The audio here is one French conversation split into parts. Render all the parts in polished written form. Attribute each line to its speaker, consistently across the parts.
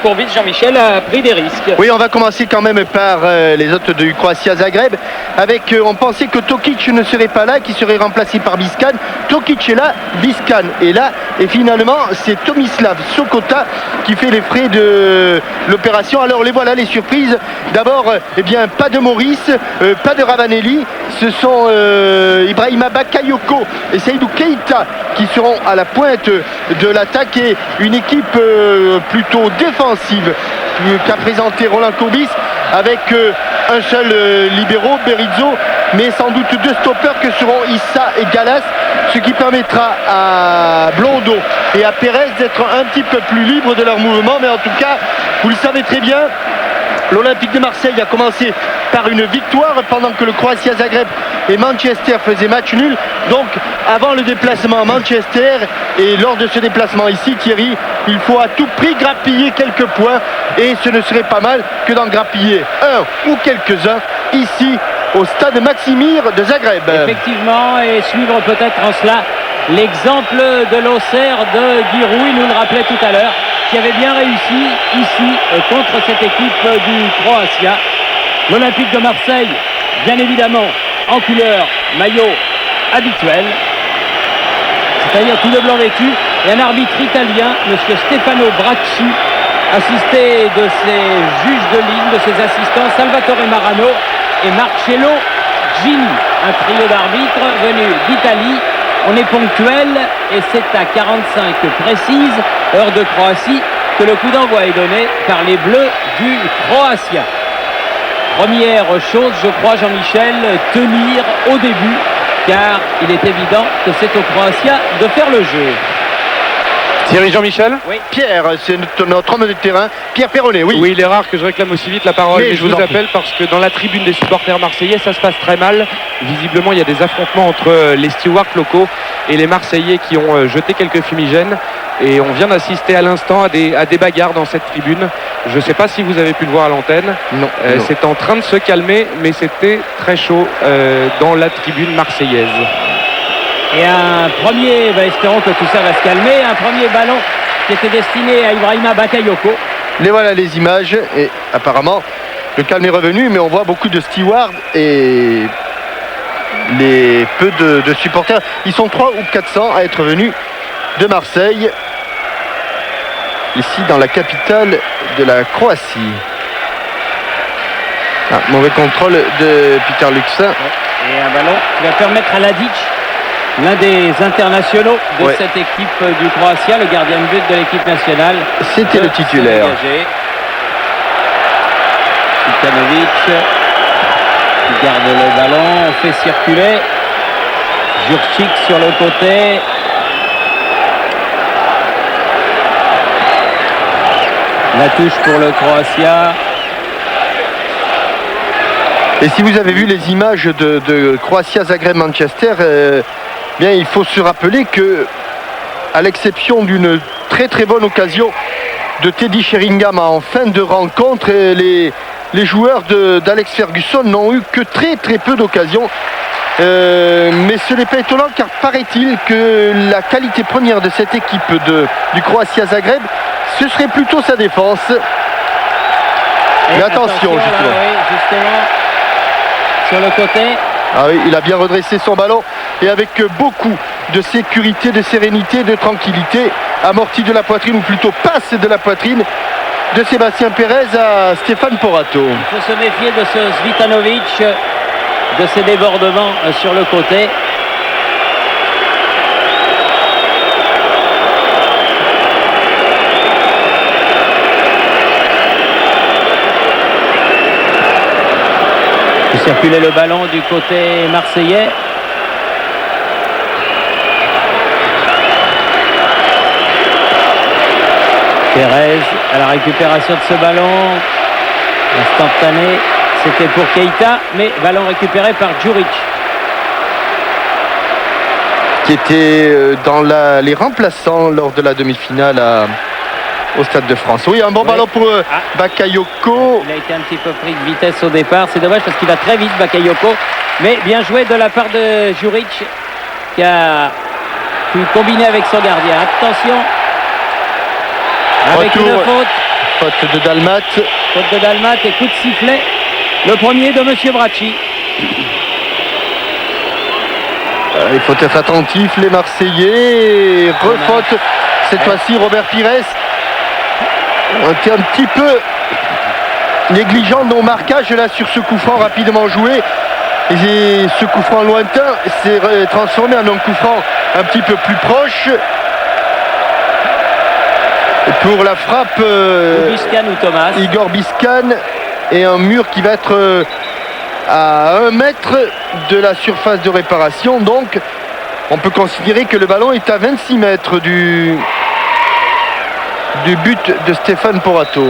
Speaker 1: Courbis, Jean-Michel a pris des risques.
Speaker 2: Oui, on va commencer quand même par les hôtes du Croatia Zagreb. Avec, on pensait que Tokic ne serait pas là, qu'il serait remplacé par Biscan. Tokic est là, Biscan est là. Et finalement, c'est Tomislav Sokota qui fait les frais de l'opération. Alors les voilà les surprises. D'abord, eh bien, pas de Maurice, pas de Ravanelli. Ce sont Ibrahima Bakayoko et Seydou Keita qui seront à la pointe de l'attaque, et une équipe plutôt défensive qu'a présenté Roland Courbis, avec un seul libéro, Berizzo, mais sans doute deux stoppers que seront Issa et Galas, ce qui permettra à Blondeau et à Pérez d'être un petit peu plus libres de leur mouvement. Mais en tout cas, vous le savez très bien, l'Olympique de Marseille a commencé par une victoire pendant que le Croatia Zagreb et Manchester faisaient match nul. Donc avant le déplacement à Manchester et lors de ce déplacement ici, Thierry, il faut à tout prix grappiller quelques points, et ce ne serait pas mal que d'en grappiller un ou quelques-uns ici au stade Maksimir de Zagreb.
Speaker 1: Effectivement, et suivre peut-être en cela l'exemple de l'Auxerre de Giroud, il nous le rappelait tout à l'heure, qui avait bien réussi ici contre cette équipe du Croatia. L'Olympique de Marseille, bien évidemment, en couleur maillot habituel, c'est-à-dire tout de blanc vêtu, et un arbitre italien, M. Stefano Bracci, assisté de ses juges de ligne, de ses assistants Salvatore Marano et Marcello Gini, un trio d'arbitres venu d'Italie. On est ponctuel et c'est à 45 précises, heure de Croatie, que le coup d'envoi est donné par les Bleus du Croatia. Première chose, je crois, Jean-Michel, tenir au début, car il est évident que c'est au Croatia de faire le jeu.
Speaker 3: Thierry, Jean-Michel.
Speaker 2: Oui. Pierre, c'est notre homme de terrain, Pierre Perronnet, oui.
Speaker 3: Oui, il est rare que je réclame aussi vite la parole, mais je vous appelle parce que dans la tribune des supporters marseillais, ça se passe très mal. Visiblement, il y a des affrontements entre les stewards locaux et les Marseillais qui ont jeté quelques fumigènes. Et on vient d'assister à l'instant à des bagarres dans cette tribune. Je ne sais pas si vous avez pu le voir à l'antenne.
Speaker 2: Non.
Speaker 3: C'est en train de se calmer, mais c'était très chaud dans la tribune marseillaise.
Speaker 1: Et un premier, espérons que tout ça va se calmer, un premier ballon qui était destiné à Ibrahima Bakayoko.
Speaker 2: Les voilà les images, et apparemment le calme est revenu, mais on voit beaucoup de stewards et les peu de supporters. Ils sont 300 ou 400 à être venus de Marseille, ici dans la capitale de la Croatie. Mauvais contrôle de Peter Luxin.
Speaker 1: Et un ballon qui va permettre à Ladic, l'un des internationaux de cette équipe du Croatia, le gardien de but de l'équipe nationale.
Speaker 2: C'était le titulaire.
Speaker 1: Ivanovic qui garde le ballon, on fait circuler. Jurčić sur le côté. La touche pour le Croatia.
Speaker 2: Et si vous avez vu les images de Croatia Zagreb Manchester, bien il faut se rappeler que, à l'exception d'une très très bonne occasion de Teddy Sheringham en fin de rencontre, les joueurs d'Alex Ferguson n'ont eu que très très peu d'occasions. Mais ce n'est pas étonnant, car paraît-il que la qualité première de cette équipe du Croatia Zagreb, ce serait plutôt sa défense. Mais attention justement.
Speaker 1: Là, oui, justement. Sur le côté.
Speaker 2: Ah oui, il a bien redressé son ballon, et avec beaucoup de sécurité, de sérénité, de tranquillité, amorti de la poitrine, ou plutôt passe de la poitrine de Sébastien Pérez à Stéphane Porato.
Speaker 1: Il faut se méfier de ce Zvitanovic, de ses débordements sur le côté. Il circulait le ballon du côté marseillais. Pérez à la récupération de ce ballon. Instantané, c'était pour Keita, mais ballon récupéré par Juric.
Speaker 2: Qui était dans les remplaçants lors de la demi-finale au Stade de France. Oui, un bon ballon pour Bakayoko.
Speaker 1: Il a été un petit peu pris de vitesse au départ. C'est dommage parce qu'il va très vite, Bakayoko. Mais bien joué de la part de Juric, qui a pu combiner avec son gardien. Attention, avec une faute
Speaker 2: Faute de Dalmat.
Speaker 1: Faute de Dalmat et coup de sifflet. Le premier de Monsieur Bracci.
Speaker 2: Il faut être attentif, les Marseillais. Refaute, cette fois-ci, Robert Pires. On était un petit peu négligent de nos marquages là sur ce coup franc rapidement joué. Et ce coup franc lointain s'est transformé en un coup franc un petit peu plus proche. Pour la frappe,
Speaker 1: Biscan ou Thomas.
Speaker 2: Igor Biscan. Et un mur qui va être à 1 mètre de la surface de réparation. Donc, on peut considérer que le ballon est à 26 mètres du but de Stéphane Porato.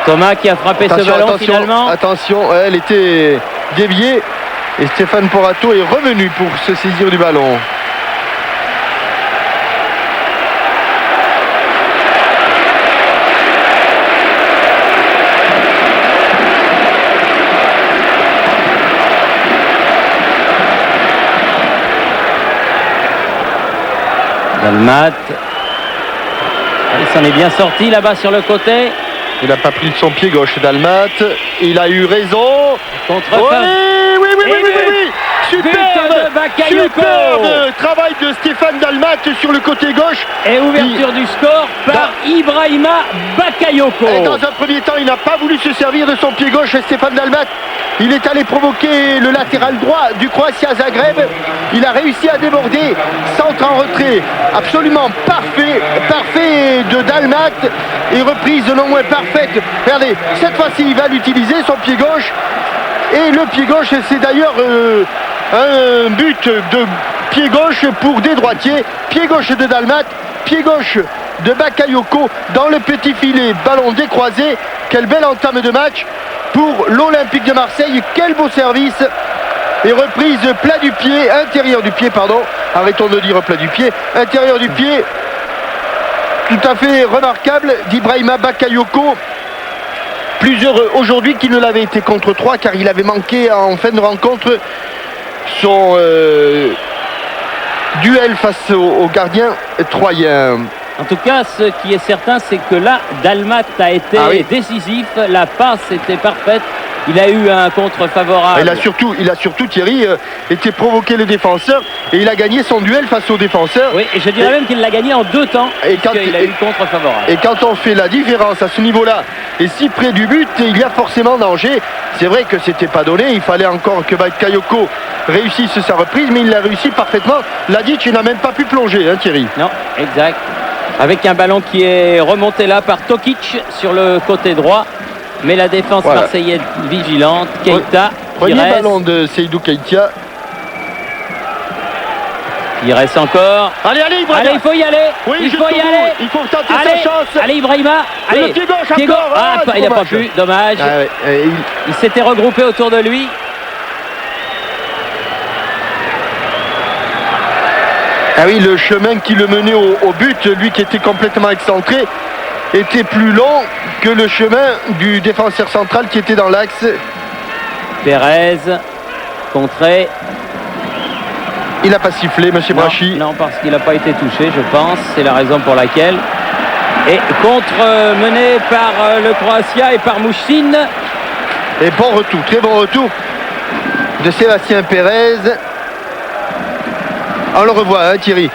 Speaker 1: Thomas qui a frappé ce ballon finalement.
Speaker 2: Attention, elle était déviée. Et Stéphane Porato est revenu pour se saisir du ballon.
Speaker 1: Dalmat. Il s'en est bien sorti là-bas sur le côté.
Speaker 2: Il n'a pas pris de son pied gauche, Dalmat. Il a eu raison.
Speaker 1: Contre
Speaker 2: oui. Superbe travail de Stéphane Dalmat sur le côté gauche.
Speaker 1: Et ouverture du score par Ibrahima Bakayoko.
Speaker 2: Et dans un premier temps, il n'a pas voulu se servir de son pied gauche, Stéphane Dalmat. Il est allé provoquer le latéral droit du Croatia Zagreb. Il a réussi à déborder. Centre en retrait absolument parfait de Dalmat. Et reprise non moins parfaite. Regardez, cette fois-ci, il va l'utiliser, son pied gauche. Et le pied gauche, c'est d'ailleurs un but de pied gauche pour des droitiers. Pied gauche de Dalmat, pied gauche de Bakayoko dans le petit filet. Ballon décroisé. Quelle belle entame de match pour l'Olympique de Marseille. Quel beau service. Et reprise plat du pied, intérieur du pied, pardon. Arrêtons de dire plat du pied. Intérieur du pied. Tout à fait remarquable d'Ibrahima Bakayoko. Plus heureux aujourd'hui qu'il ne l'avait été contre 3 car il avait manqué en fin de rencontre son duel face au gardien troyen.
Speaker 1: En tout cas, ce qui est certain, c'est que là, Dalmat a été décisif. La passe était parfaite. Il a eu un contre favorable.
Speaker 2: Il a surtout Thierry, été provoqué le défenseur et il a gagné son duel face au défenseur.
Speaker 1: Oui, et je dirais même qu'il l'a gagné en 2 temps. Et il a eu le contre favorable.
Speaker 2: Et quand on fait la différence à ce niveau-là et si près du but, il y a forcément danger. C'est vrai que c'était pas donné. Il fallait encore que Bakayoko réussisse sa reprise, mais il l'a réussi parfaitement. Ladic n'a même pas pu plonger, hein, Thierry.
Speaker 1: Non, exact. Avec un ballon qui est remonté là par Tokic sur le côté droit. Mais la défense marseillaise vigilante. Keita.
Speaker 2: Premier ballon de Seydou Keita.
Speaker 1: Il reste encore.
Speaker 2: Allez, Ibrahima.
Speaker 1: Allez, il faut y aller.
Speaker 2: Oui,
Speaker 1: il faut y aller.
Speaker 2: Il faut tenter sa chance.
Speaker 1: Allez, Ibrahima. Allez,
Speaker 2: le pied gauche encore.
Speaker 1: Il n'a pas pu. Dommage. Il s'était regroupé autour de lui.
Speaker 2: Ah oui, le chemin qui le menait au but, lui qui était complètement excentré, était plus long que le chemin du défenseur central qui était dans l'axe.
Speaker 1: Pérez, contré.
Speaker 2: Il n'a pas sifflé, monsieur Bracci.
Speaker 1: Non, parce qu'il n'a pas été touché, je pense. C'est la raison pour laquelle. Et contre mené par le Croatia et par Mouchine.
Speaker 2: Et bon retour, très bon retour de Sébastien Pérez. On le revoit, hein, Thierry.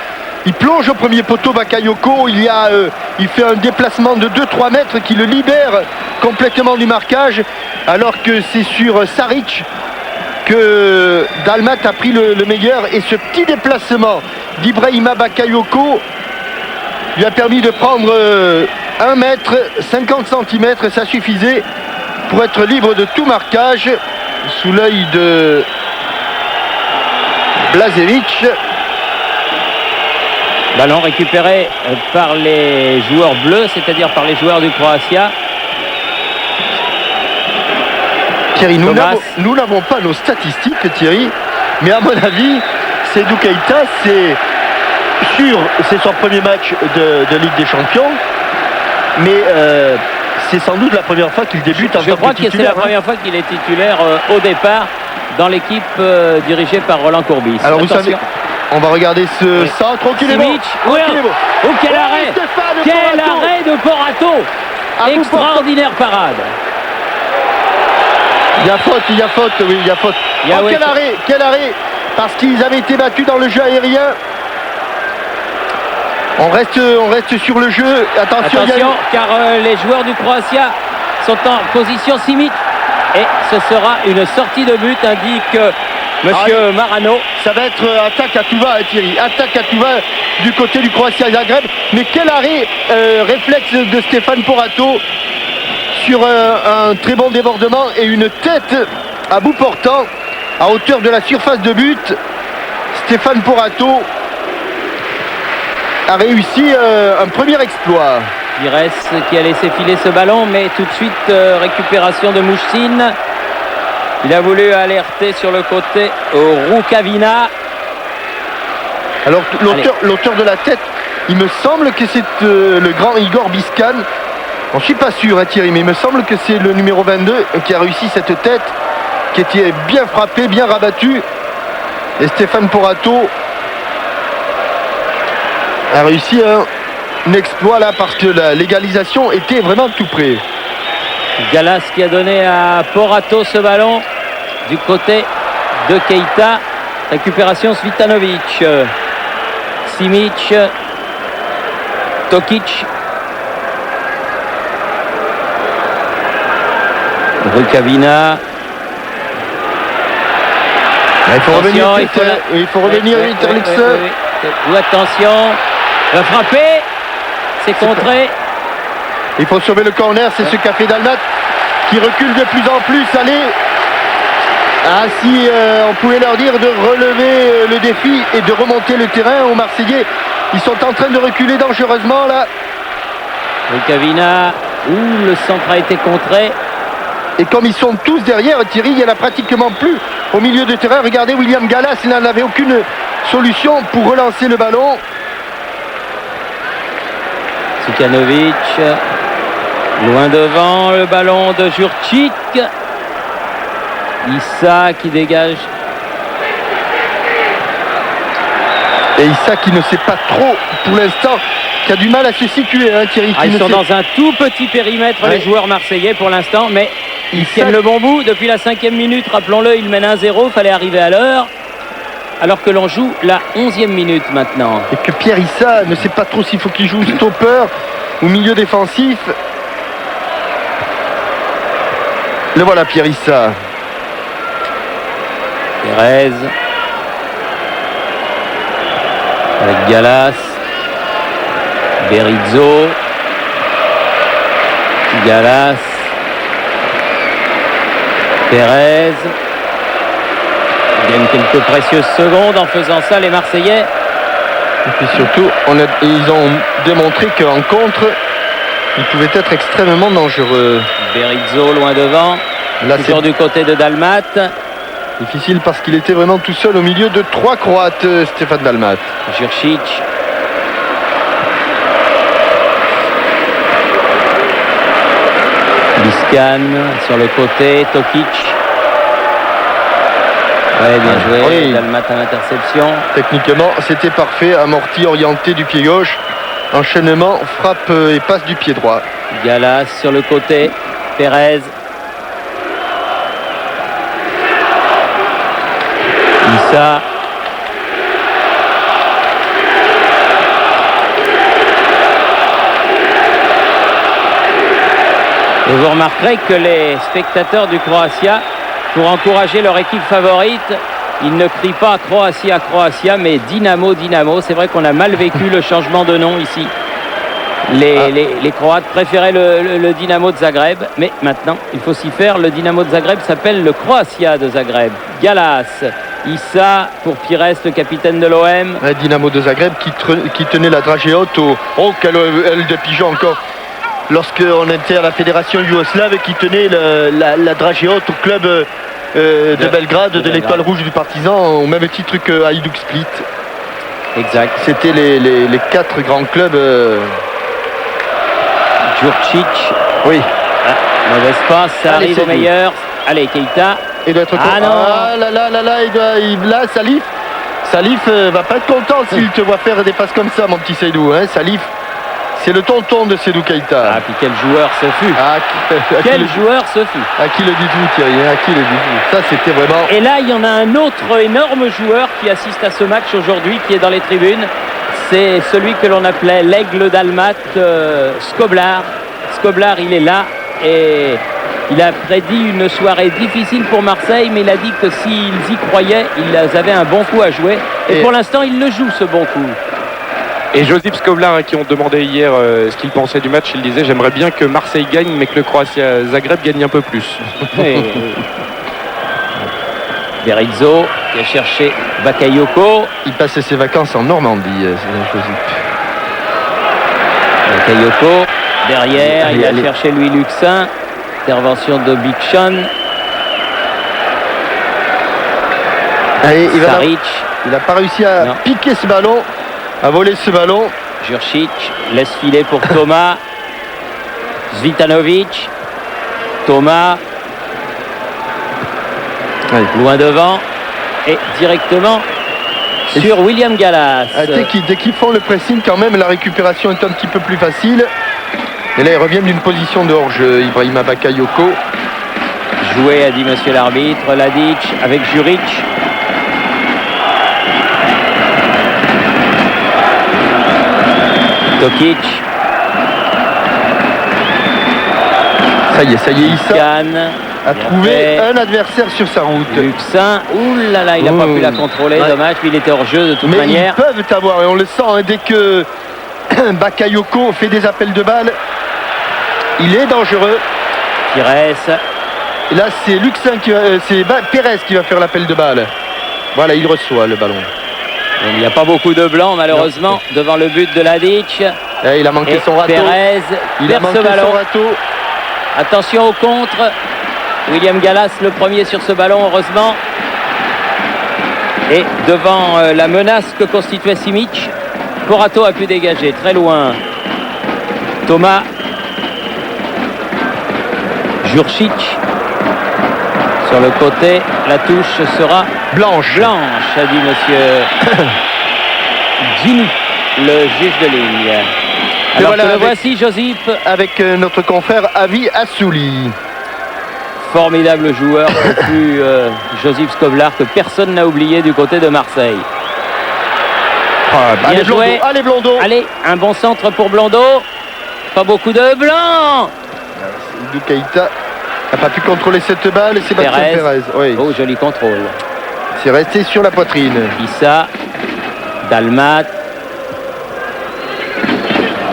Speaker 2: Il plonge au premier poteau Bakayoko. Il fait un déplacement de 2-3 mètres qui le libère complètement du marquage. Alors que c'est sur Saric que Dalmat a pris le meilleur. Et ce petit déplacement d'Ibrahima Bakayoko lui a permis de prendre 1 mètre, 50 cm. Ça suffisait pour être libre de tout marquage. Sous l'œil de Blažević.
Speaker 1: Ballon récupéré par les joueurs bleus, c'est-à-dire par les joueurs du Croatia.
Speaker 2: Thierry, nous n'avons pas nos statistiques, Thierry, mais à mon avis, Seydou Keita, c'est son premier match de Ligue des Champions, mais c'est sans doute la première fois qu'il débute en tant que titulaire.
Speaker 1: Je crois que c'est la première fois qu'il est titulaire au départ dans l'équipe dirigée par Roland Courbis.
Speaker 2: Alors On va regarder ce centre. Oh, qu'il est beau.
Speaker 1: Oh, quel arrêt. Quel arrêt de Porato. Extraordinaire parade.
Speaker 2: Il y a faute, oui, il y a faute. Quel arrêt, parce qu'ils avaient été battus dans le jeu aérien. On reste sur le jeu. Attention
Speaker 1: car les joueurs du Croatia sont en position Simic. Et ce sera une sortie de but, indique Monsieur Marano.
Speaker 2: Ça va être attaque à tout va, Thierry. Attaque à tout va du côté du Croatia Zagreb. Mais quel arrêt, réflexe de Stéphane Porato sur un très bon débordement et une tête à bout portant à hauteur de la surface de but. Stéphane Porato a réussi un premier exploit.
Speaker 1: Pires qui a laissé filer ce ballon, mais tout de suite récupération de Mouchine. Il a voulu alerter sur le côté au Rukavina.
Speaker 2: Alors l'auteur de la tête, il me semble que c'est le grand Igor Biscan. Je ne suis pas sûr, hein, Thierry, mais il me semble que c'est le numéro 22 qui a réussi cette tête, qui était bien frappée, bien rabattue. Et Stéphane Porato a réussi un exploit là parce que la légalisation était vraiment tout près.
Speaker 1: Galas qui a donné à Porato ce ballon du côté de Keita. Récupération Svitanovic. Simic. Tokic. Rukavina.
Speaker 2: Il faut revenir vite, Alex.
Speaker 1: Attention. Va frapper. C'est contré.
Speaker 2: Il faut sauver le corner, c'est ce qu'a fait Dalmat qui recule de plus en plus. Allez, si on pouvait leur dire de relever le défi et de remonter le terrain aux Marseillais. Ils sont en train de reculer dangereusement là.
Speaker 1: Rukavina, le centre a été contré.
Speaker 2: Et comme ils sont tous derrière, Thierry, il n'y en a pratiquement plus au milieu de terrain. Regardez, William Gallas, il n'avait aucune solution pour relancer le ballon.
Speaker 1: Sukanovic, loin devant, le ballon de Jurčić. Issa qui dégage.
Speaker 2: Et Issa qui ne sait pas trop pour l'instant, qui a du mal à se situer, hein, Thierry.
Speaker 1: Ils sont dans un tout petit périmètre, les joueurs marseillais pour l'instant, mais ils tiennent le bon bout. Depuis la 5e minute, rappelons-le, ils mènent 1-0, il fallait arriver à l'heure. Alors que l'on joue la 11e minute maintenant.
Speaker 2: Et que Pierre Issa ne sait pas trop s'il faut qu'il joue stopper ou milieu défensif. Le voilà, Pierre Issa.
Speaker 1: Pérez. Avec Gallas. Berizzo. Gallas. Pérez. Ils gagnent quelques précieuses secondes en faisant ça, les Marseillais.
Speaker 2: Et puis surtout, ils ont démontré qu'en contre, ils pouvaient être extrêmement dangereux.
Speaker 1: Berizzo loin devant, là, toujours du côté de Dalmat.
Speaker 2: Difficile parce qu'il était vraiment tout seul au milieu de 3 Croates, Stéphane Dalmat.
Speaker 1: Jurčić. Biscan sur le côté, Tokic. Ouais, bien joué, oui. Dalmat à l'interception.
Speaker 2: Techniquement, c'était parfait, amorti, orienté du pied gauche. Enchaînement, frappe et passe du pied droit.
Speaker 1: Gallas sur le côté, Pérez. Issa. Et vous remarquerez que les spectateurs du Croatia, pour encourager leur équipe favorite, ils ne crient pas Croatia, Croatia, mais Dynamo, Dynamo. C'est vrai qu'on a mal vécu le changement de nom ici. Les Croates préféraient le Dynamo de Zagreb, mais maintenant, il faut s'y faire. Le Dynamo de Zagreb s'appelle le Croatia de Zagreb. Gallas, Issa pour Pires, le capitaine de l'OM.
Speaker 2: Dynamo de Zagreb qui tenait la dragée haute au quelle aile de pigeon encore. Lorsqu'on était à la fédération yougoslave, qui tenait la dragée haute au club de Belgrade, de l'Étoile Rouge du Partizan, au même titre que Hajduk Split.
Speaker 1: Exact.
Speaker 2: C'était les 4 grands clubs.
Speaker 1: Jurčić.
Speaker 2: Oui.
Speaker 1: Mauvaise passe, ça arrive au meilleur. Allez, Keita.
Speaker 2: Il doit être
Speaker 1: non.
Speaker 2: Là, Salif. Salif va pas être content s'il te voit faire des passes comme ça, mon petit Seydou. Hein. Salif, c'est le tonton de Seydou Keïta.
Speaker 1: Ah, puis quel joueur ce fut. Quel joueur ce fut.
Speaker 2: À qui le dites-vous, Thierry? À qui le dites-vous? Ça, c'était vraiment...
Speaker 1: Et là, il y en a un autre énorme joueur qui assiste à ce match aujourd'hui, qui est dans les tribunes. C'est celui que l'on appelait l'aigle d'Almat, Skoblar. Skoblar, il est là et il a prédit une soirée difficile pour Marseille, mais il a dit que s'ils y croyaient, ils avaient un bon coup à jouer. Et pour l'instant, il le joue, ce bon coup.
Speaker 3: Et Josip Skoblar, à qui on demandait hier ce qu'il pensait du match, il disait: j'aimerais bien que Marseille gagne, mais que le Croatia Zagreb gagne un peu plus.
Speaker 1: Berizzo qui a cherché Bakayoko.
Speaker 2: Il passait ses vacances en Normandie, Josip.
Speaker 1: Bakayoko, derrière, il a cherché Louis Luxin. Intervention de Big Sean.
Speaker 2: Allez,
Speaker 1: Saric.
Speaker 2: Il n'a pas réussi à piquer ce ballon, à voler ce ballon.
Speaker 1: Jurčić laisse filer pour Thomas. Zvitanovic. Thomas.
Speaker 2: Ouais.
Speaker 1: Loin devant. Et directement sur William Gallas.
Speaker 2: Dès qu'ils font le pressing, quand même, la récupération est un petit peu plus facile. Et là, ils reviennent d'une position de hors jeu. Ibrahima Bakayoko.
Speaker 1: Joué, a dit monsieur l'arbitre. Ladic avec Juric. Tokic.
Speaker 2: Ça y est, Issa a trouvé un adversaire sur sa route.
Speaker 1: Luxin, oulala, il n'a pas pu la contrôler, dommage, puis il était hors jeu de toute manière.
Speaker 2: Ils peuvent avoir, et on le sent, hein, dès que Bakayoko fait des appels de balles, il est dangereux.
Speaker 1: Pires.
Speaker 2: Et là, c'est Luxin c'est Pérez qui va faire l'appel de balle. Voilà, il reçoit le ballon.
Speaker 1: Il n'y a pas beaucoup de blanc, malheureusement, devant le but de Ladic.
Speaker 2: Et il a manqué son râteau.
Speaker 1: Pérez perd ce ballon.
Speaker 2: Son râteau.
Speaker 1: Attention au contre. William Gallas, le premier sur ce ballon, heureusement. Et devant la menace que constituait Simic, Porato a pu dégager très loin. Thomas. Jurčić. Sur le côté, la touche sera
Speaker 2: blanche.
Speaker 1: Blanche, a dit monsieur Gini, le juge de ligne. Alors voilà, le voici, Josip.
Speaker 2: Avec notre confrère Avi Assouli.
Speaker 1: Formidable joueur que fut Josip Skoblar, que personne n'a oublié du côté de Marseille. Bien
Speaker 2: allez,
Speaker 1: joué.
Speaker 2: Blondeau, allez, Blondeau.
Speaker 1: Allez, un bon centre pour Blondeau. Pas beaucoup de blanc.
Speaker 2: Seydou Keïta n'a pas pu contrôler cette balle. Et Sébastien Pérez. Oui.
Speaker 1: Oh, joli contrôle.
Speaker 2: C'est resté sur la poitrine.
Speaker 1: Issa, Dalmat.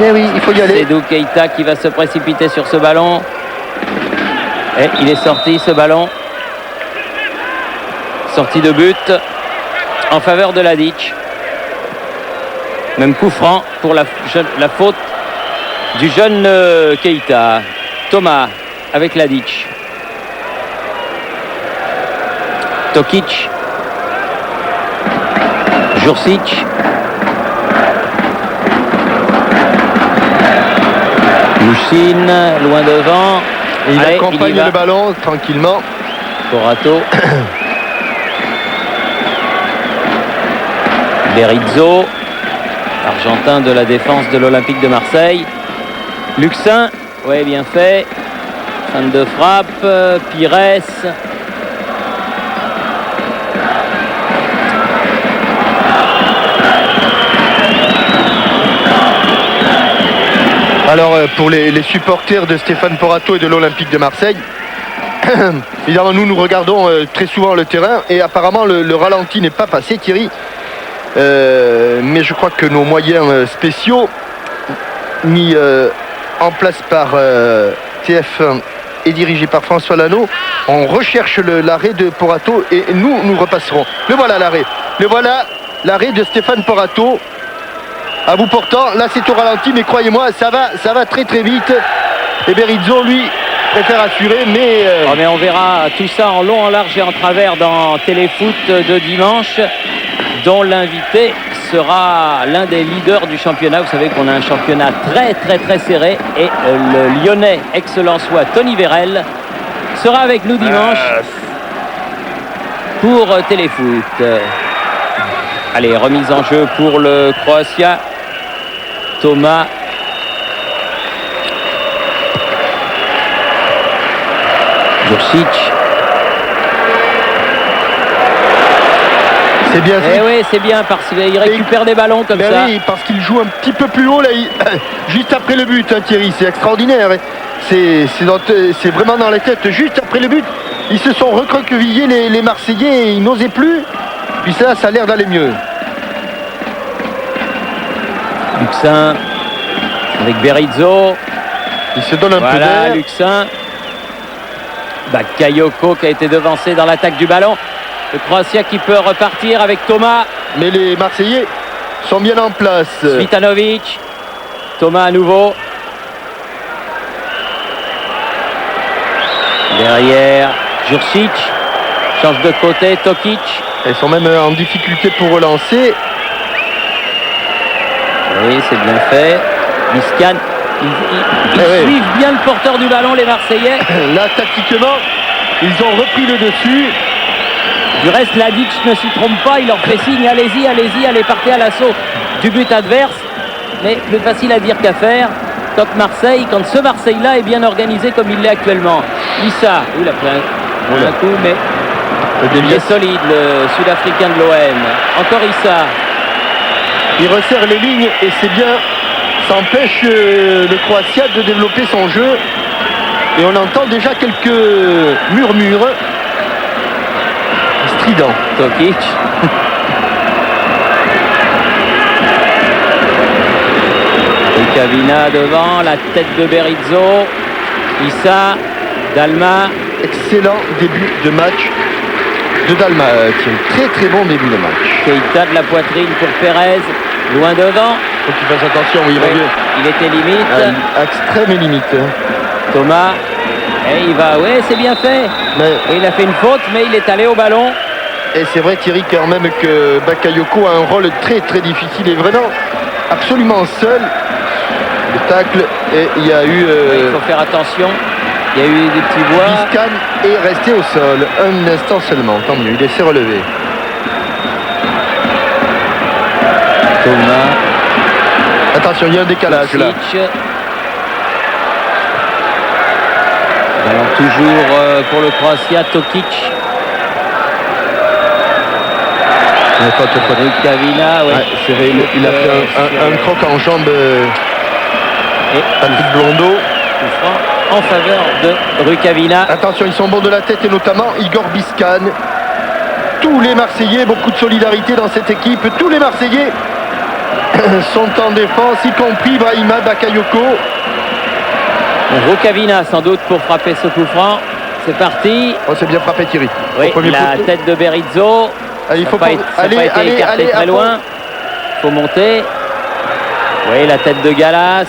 Speaker 2: Eh oui, il faut y aller.
Speaker 1: Seydou Keïta qui va se précipiter sur ce ballon. Et il est sorti, ce ballon. Sortie de but en faveur de Ladic. Même coup franc pour la faute du jeune Keïta. Thomas avec Ladic. Tokic. Jurčić. Louchine, loin devant.
Speaker 2: Et il accompagne le ballon tranquillement.
Speaker 1: Porato. Berizzo, argentin de la défense de l'Olympique de Marseille. Luxin, ouais, bien fait. Fin de frappe. Pires.
Speaker 2: Alors pour les supporters de Stéphane Porato et de l'Olympique de Marseille, évidemment nous regardons très souvent le terrain et apparemment le ralenti n'est pas passé, Thierry, mais je crois que nos moyens spéciaux mis en place par TF1 et dirigés par François Lano, on recherche l'arrêt de Porato et nous repasserons. Le voilà l'arrêt, l'arrêt de Stéphane Porato. À bout portant, là c'est au ralenti, mais croyez-moi, ça va très très vite. Et Berizzo, lui, préfère assurer, mais...
Speaker 1: mais on verra tout ça en long, en large et en travers dans Téléfoot de dimanche, dont l'invité sera l'un des leaders du championnat. Vous savez qu'on a un championnat très très très serré et le Lyonnais ex-Lensois Tony Vérel sera avec nous dimanche pour Téléfoot. Allez, remise en jeu pour le Croatia. Thomas. Jurčić.
Speaker 2: C'est bien.
Speaker 1: Eh oui, c'est bien parce qu'il récupère des ballons comme ça.
Speaker 2: Oui, parce qu'il joue un petit peu plus haut là, juste après le but, hein, Thierry. C'est extraordinaire. C'est vraiment dans la tête. Juste après le but, ils se sont recroquevillés les Marseillais. Ils n'osaient plus. Puis ça a l'air d'aller mieux.
Speaker 1: Luxin avec Berizzo.
Speaker 2: Il se donne un peu d'air.
Speaker 1: Voilà, Luxin. Bakayoko qui a été devancé dans l'attaque du ballon. Le Croatia qui peut repartir avec Thomas.
Speaker 2: Mais les Marseillais sont bien en place.
Speaker 1: Svitanovic. Thomas à nouveau. Derrière, Jurčić. Change de côté, Tokic.
Speaker 2: Ils sont même en difficulté pour relancer.
Speaker 1: Oui, c'est bien fait. Biscan. Ils suivent bien le porteur du ballon, les Marseillais.
Speaker 2: Là, tactiquement, ils ont repris le dessus.
Speaker 1: Du reste, Ladic ne s'y trompe pas. Il leur fait signe, allez-y, allez, partez à l'assaut du but adverse. Mais plus facile à dire qu'à faire quand ce Marseille-là est bien organisé comme il l'est actuellement. Issa, il a pris un coup, mais il est solide, le Sud-Africain de l'OM. Encore Issa.
Speaker 2: Il resserre les lignes et c'est bien. Ça empêche le Croatia de développer son jeu. Et on entend déjà quelques murmures stridents.
Speaker 1: Tokic. Rukavina devant, la tête de Berizzo. Issa, Dalma.
Speaker 2: Excellent début de match de Dalma. Très très bon début de match.
Speaker 1: Keita de la poitrine pour Perez. Loin devant.
Speaker 2: Faut qu'il fasse attention, oui,
Speaker 1: il était limite.
Speaker 2: Extrême limite.
Speaker 1: Thomas. Et il va, oui, c'est bien fait. Il a fait une faute, mais il est allé au ballon.
Speaker 2: Et c'est vrai, Thierry, quand même que Bakayoko a un rôle très très difficile et vraiment absolument seul. Le tacle, et il y a eu...
Speaker 1: il faut faire attention. Il y a eu des petits bois.
Speaker 2: Biscan est resté au sol. Un instant seulement, tant mieux, il s'est relevé.
Speaker 1: Thomas.
Speaker 2: Attention, il y a un décalage là.
Speaker 1: Ballon toujours pour le Croatia, Tokic. Rukavina, oui.
Speaker 2: C'est vrai, il a fait un croc en jambe.
Speaker 1: Et
Speaker 2: Patrick Blondeau.
Speaker 1: En faveur de Rukavina.
Speaker 2: Attention, ils sont bons de la tête et notamment Igor Biscan. Tous les Marseillais, beaucoup de solidarité dans cette équipe. Tous les Marseillais sont en défense, y compris Brahima Bakayoko.
Speaker 1: Rukavina sans doute pour frapper ce coup franc. C'est parti.
Speaker 2: Oh, c'est bien frappé, Thierry.
Speaker 1: Oui, la tête de Berizzo.
Speaker 2: Allez, il faut
Speaker 1: pas été écarté très loin. Il faut monter. Oui, la tête de Gallas.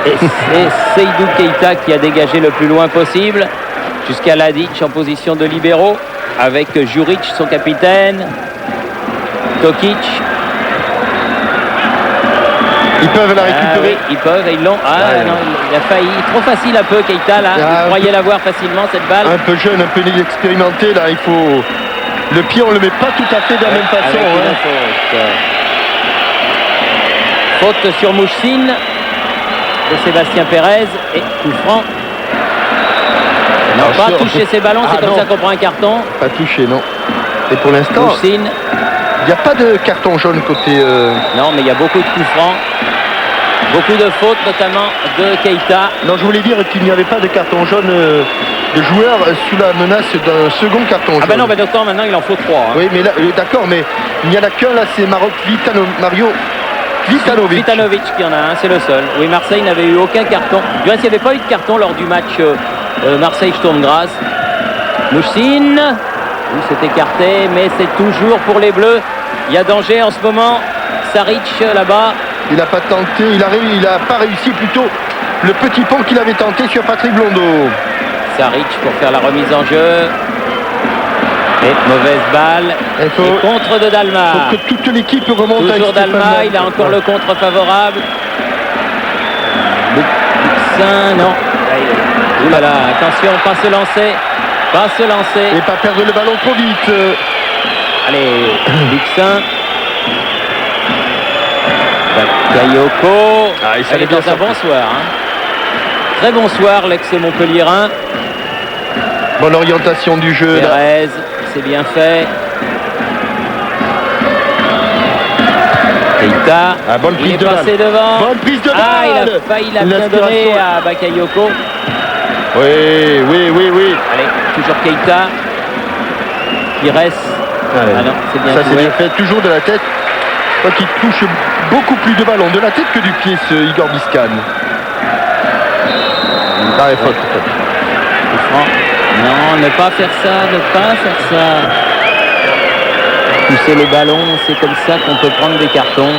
Speaker 1: Et c'est Seydou Keita qui a dégagé le plus loin possible jusqu'à Ladic en position de libéraux avec Juric, son capitaine. Tokic.
Speaker 2: Ils peuvent la récupérer.
Speaker 1: Oui, ils peuvent et ils l'ont. Non, il a failli. Trop facile un peu Keita là. Vous croyez l'avoir facilement cette balle.
Speaker 2: Un peu jeune, un peu inexpérimenté là. Il faut. Le pied, on le met pas tout à fait de la même façon.
Speaker 1: Faute sur Mouchsin de Sébastien Perez et coup franc. Non, pas toucher ses ballons, c'est comme ça qu'on prend un carton.
Speaker 2: Pas touché, non. Et pour l'instant,
Speaker 1: Mouchsin.
Speaker 2: Il n'y a pas de carton jaune côté...
Speaker 1: Non, mais il y a beaucoup de coups francs. Beaucoup de fautes, notamment de Keita.
Speaker 2: Non, je voulais dire qu'il n'y avait pas de carton jaune de joueurs sous la menace d'un second carton jaune.
Speaker 1: Ah ben non, d'autant maintenant il en faut 3. Hein.
Speaker 2: Oui, mais là, d'accord, mais il n'y en a qu'un là, c'est Vitanovic
Speaker 1: qui en a un, c'est le seul. Oui, Marseille n'avait eu aucun carton. Du reste, il n'y avait pas eu de carton lors du match Marseille-Sturm-Graz. Mouchsin, il s'est écarté, mais c'est toujours pour les Bleus. Il y a danger en ce moment. Saric là-bas.
Speaker 2: Il n'a pas tenté, il a pas réussi plutôt le petit pont qu'il avait tenté sur Patrick Blondeau.
Speaker 1: Saric pour faire la remise en jeu. Et mauvaise balle. Et contre de Dalma.
Speaker 2: Il faut que toute l'équipe remonte.
Speaker 1: Toujours Dalma, il a encore le contre favorable. Luxin, non. Ouh là là, attention, pas se lancer. Pas se lancer.
Speaker 2: Et pas perdre le ballon trop vite.
Speaker 1: Allez, Luxin. Bakayoko.
Speaker 2: Ah, il
Speaker 1: Elle est
Speaker 2: bien
Speaker 1: dans un bon soir. Très bon soir, l'ex-Montpellierin.
Speaker 2: Bonne orientation du jeu.
Speaker 1: Pérez, c'est bien fait. Keita,
Speaker 2: Bonne
Speaker 1: il
Speaker 2: prise
Speaker 1: est
Speaker 2: de
Speaker 1: passé
Speaker 2: balle.
Speaker 1: devant.
Speaker 2: Bonne prise de balle.
Speaker 1: Il a failli la bien donner à Bakayoko.
Speaker 2: Oui.
Speaker 1: Allez, toujours Keita. Qui reste.
Speaker 2: Allez.
Speaker 1: Ah non, c'est bien
Speaker 2: Ça c'est
Speaker 1: joué.
Speaker 2: bien fait, toujours de la tête. Je crois qu'il touche beaucoup plus de ballons de la tête que du pied, ce Igor Biscan. Ah, faute.
Speaker 1: Non, ne pas faire ça. Pousser les ballons, c'est comme ça qu'on peut prendre des cartons.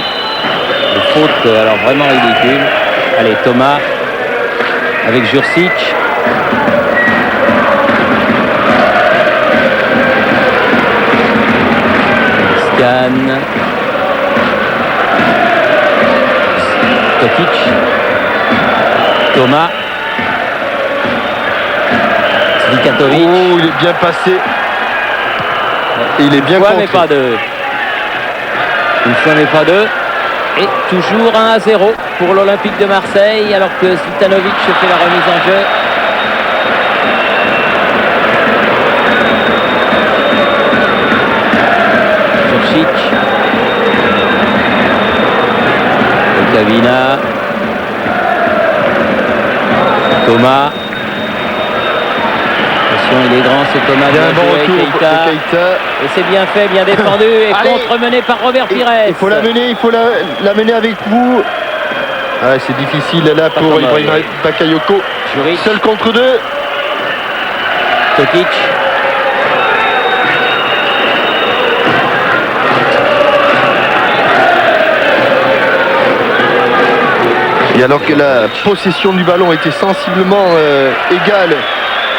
Speaker 1: Des fautes, alors vraiment ridicules. Allez, Thomas avec Jurcic. Scan. Tokic. Thomas. Zvikatovic.
Speaker 2: Oh, il est bien passé. Et il est bien contré.
Speaker 1: Mais pas deux. Une fois mais pas deux. Et toujours 1-0 pour l'Olympique de Marseille alors que Svitanovic fait la remise en jeu. Jurcic. Kavina. Thomas. Il est grand, c'est Thomas.
Speaker 2: Bien bon retour
Speaker 1: Keita. Et c'est bien fait, bien défendu. Et contre-mené par Robert Pires.
Speaker 2: Il faut l'amener, avec vous. Ah, c'est difficile là pour Ibrahim Bakayoko. Seul contre deux.
Speaker 1: Tokic.
Speaker 2: Et alors que la possession du ballon était sensiblement égale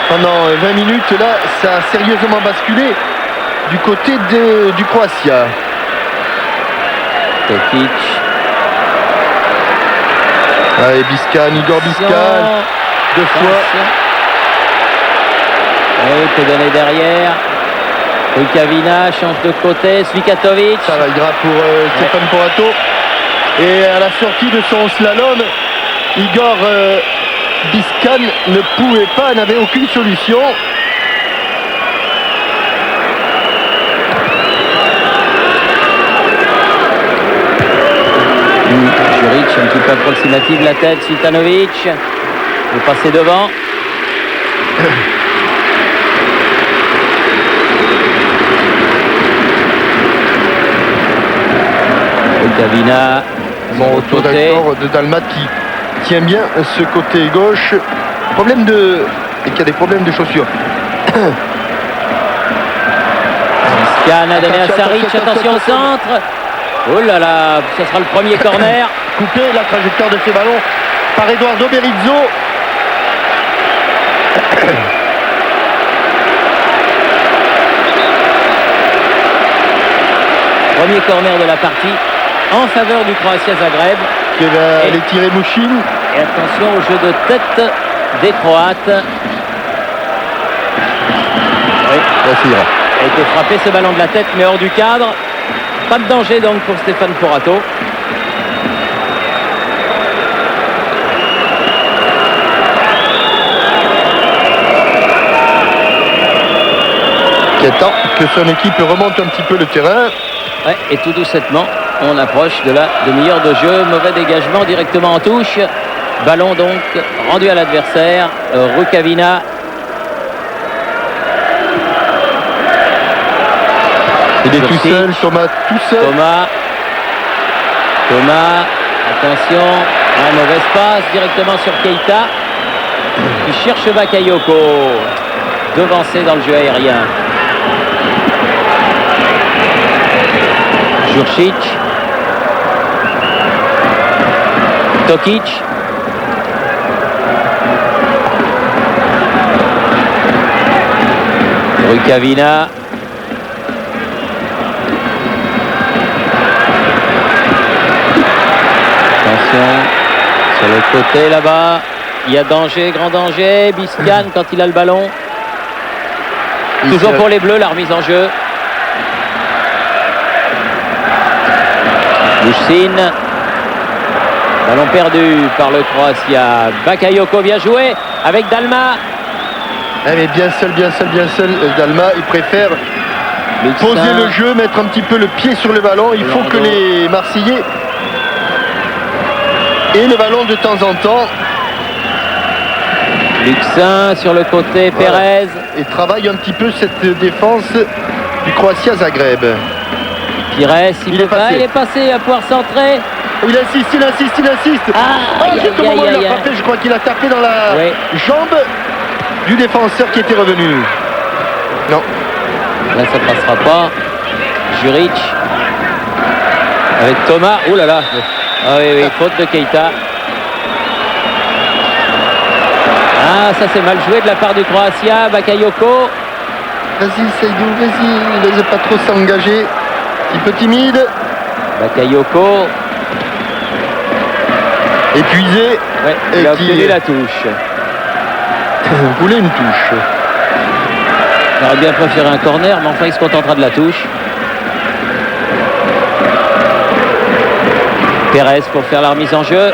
Speaker 2: pendant 20 minutes, là, ça a sérieusement basculé du côté du Croatia.
Speaker 1: Tokic.
Speaker 2: Allez, Biscan, Igor Biscan. Deux fois.
Speaker 1: Oui, peut donner derrière. Rukavina change de côté. Svitanovic.
Speaker 2: Ça va, il ira pour Stéphane Porato. Et à la sortie de son slalom, Igor Biscan ne pouvait pas, n'avait aucune solution.
Speaker 1: Juric un petit peu approximative, la tête. Svitanovic est passé devant. Rukavina.
Speaker 2: Bon retour d'accord de Dalmat qui tient bien ce côté gauche. Et qui a des problèmes de chaussures.
Speaker 1: Biscan a donné à Saric. Attention au centre. Oh là là, ce sera le premier corner.
Speaker 2: Coupé la trajectoire de ces ballons par Eduardo Berizzo.
Speaker 1: Premier corner de la partie en faveur du Croatia Zagreb.
Speaker 2: Qui va aller tirer Mouchine.
Speaker 1: Et attention au jeu de tête des Croates. Oui,
Speaker 2: ça ira.
Speaker 1: A été frappé ce ballon de la tête, mais hors du cadre. Pas de danger donc pour Stéphane Porato.
Speaker 2: Qui attend que son équipe remonte un petit peu le terrain.
Speaker 1: Ouais, et tout doucement, on approche de la demi-heure de jeu. Mauvais dégagement directement en touche. Ballon donc rendu à l'adversaire. Rukavina.
Speaker 2: Il est tout seul, Thomas tout seul.
Speaker 1: Thomas, attention, un mauvais passe directement sur Keita qui cherche Bakayoko, devancé dans le jeu aérien. Jurcic, Tokic, Rukavina. Sur le côté là-bas, il y a danger, grand danger. Biscan quand il a le ballon. Toujours pour les Bleus, la remise en jeu. Muščin. Ballon perdu par le Croatia. Bakayoko bien joué avec Dalma.
Speaker 2: Mais bien seul, Dalma, il préfère poser le jeu, mettre un petit peu le pied sur le ballon. Il faut que les Marseillais aient le ballon de temps en temps.
Speaker 1: Luxin sur le côté, voilà. Pérez.
Speaker 2: Et travaille un petit peu cette défense du Croatia Zagreb.
Speaker 1: Pires, il est passé à pouvoir centrer.
Speaker 2: Il insiste. Juste au moment où il a frappé, je crois qu'il a tapé dans la jambe du défenseur qui était revenu. Non.
Speaker 1: Là, ça passera pas. Juric avec Thomas. Oh là là. Ah oui, faute de Keita. Ah, ça c'est mal joué de la part du Croatia. Bakayoko.
Speaker 2: Vas-y, Seydou, vas-y. Il n'ose pas trop s'engager. Un petit peu timide.
Speaker 1: Bakayoko.
Speaker 2: Épuisé.
Speaker 1: Ouais, il a obtenu la touche.
Speaker 2: Vous voulez une touche?
Speaker 1: On aurait bien préféré un corner, mais enfin il se contentera de la touche. Pérez pour faire la remise en jeu.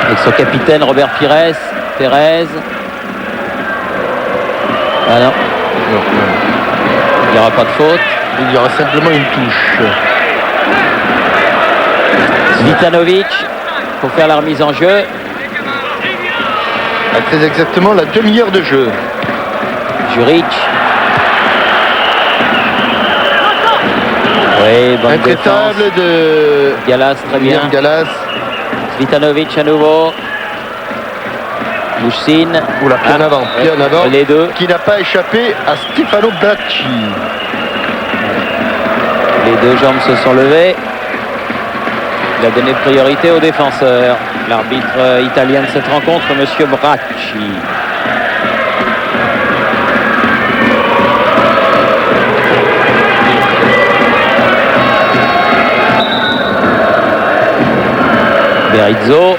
Speaker 1: Avec son capitaine Robert Pires. Pérez. Ah non. Il n'y aura pas de faute.
Speaker 2: Il y aura simplement une touche.
Speaker 1: Zvitanovic pour faire la remise en jeu.
Speaker 2: À très exactement la demi-heure de jeu.
Speaker 1: Juric. Oui, bonne défense.
Speaker 2: De
Speaker 1: Gallas, très bien.
Speaker 2: Gallas.
Speaker 1: Zvitanovic à nouveau. Muščin.
Speaker 2: Oula, pied en avant.
Speaker 1: Les deux.
Speaker 2: Qui n'a pas échappé à Stefano Bracci.
Speaker 1: Les deux jambes se sont levées. Il a donné priorité aux défenseurs. L'arbitre italien de cette rencontre, monsieur Bracci. Berizzo.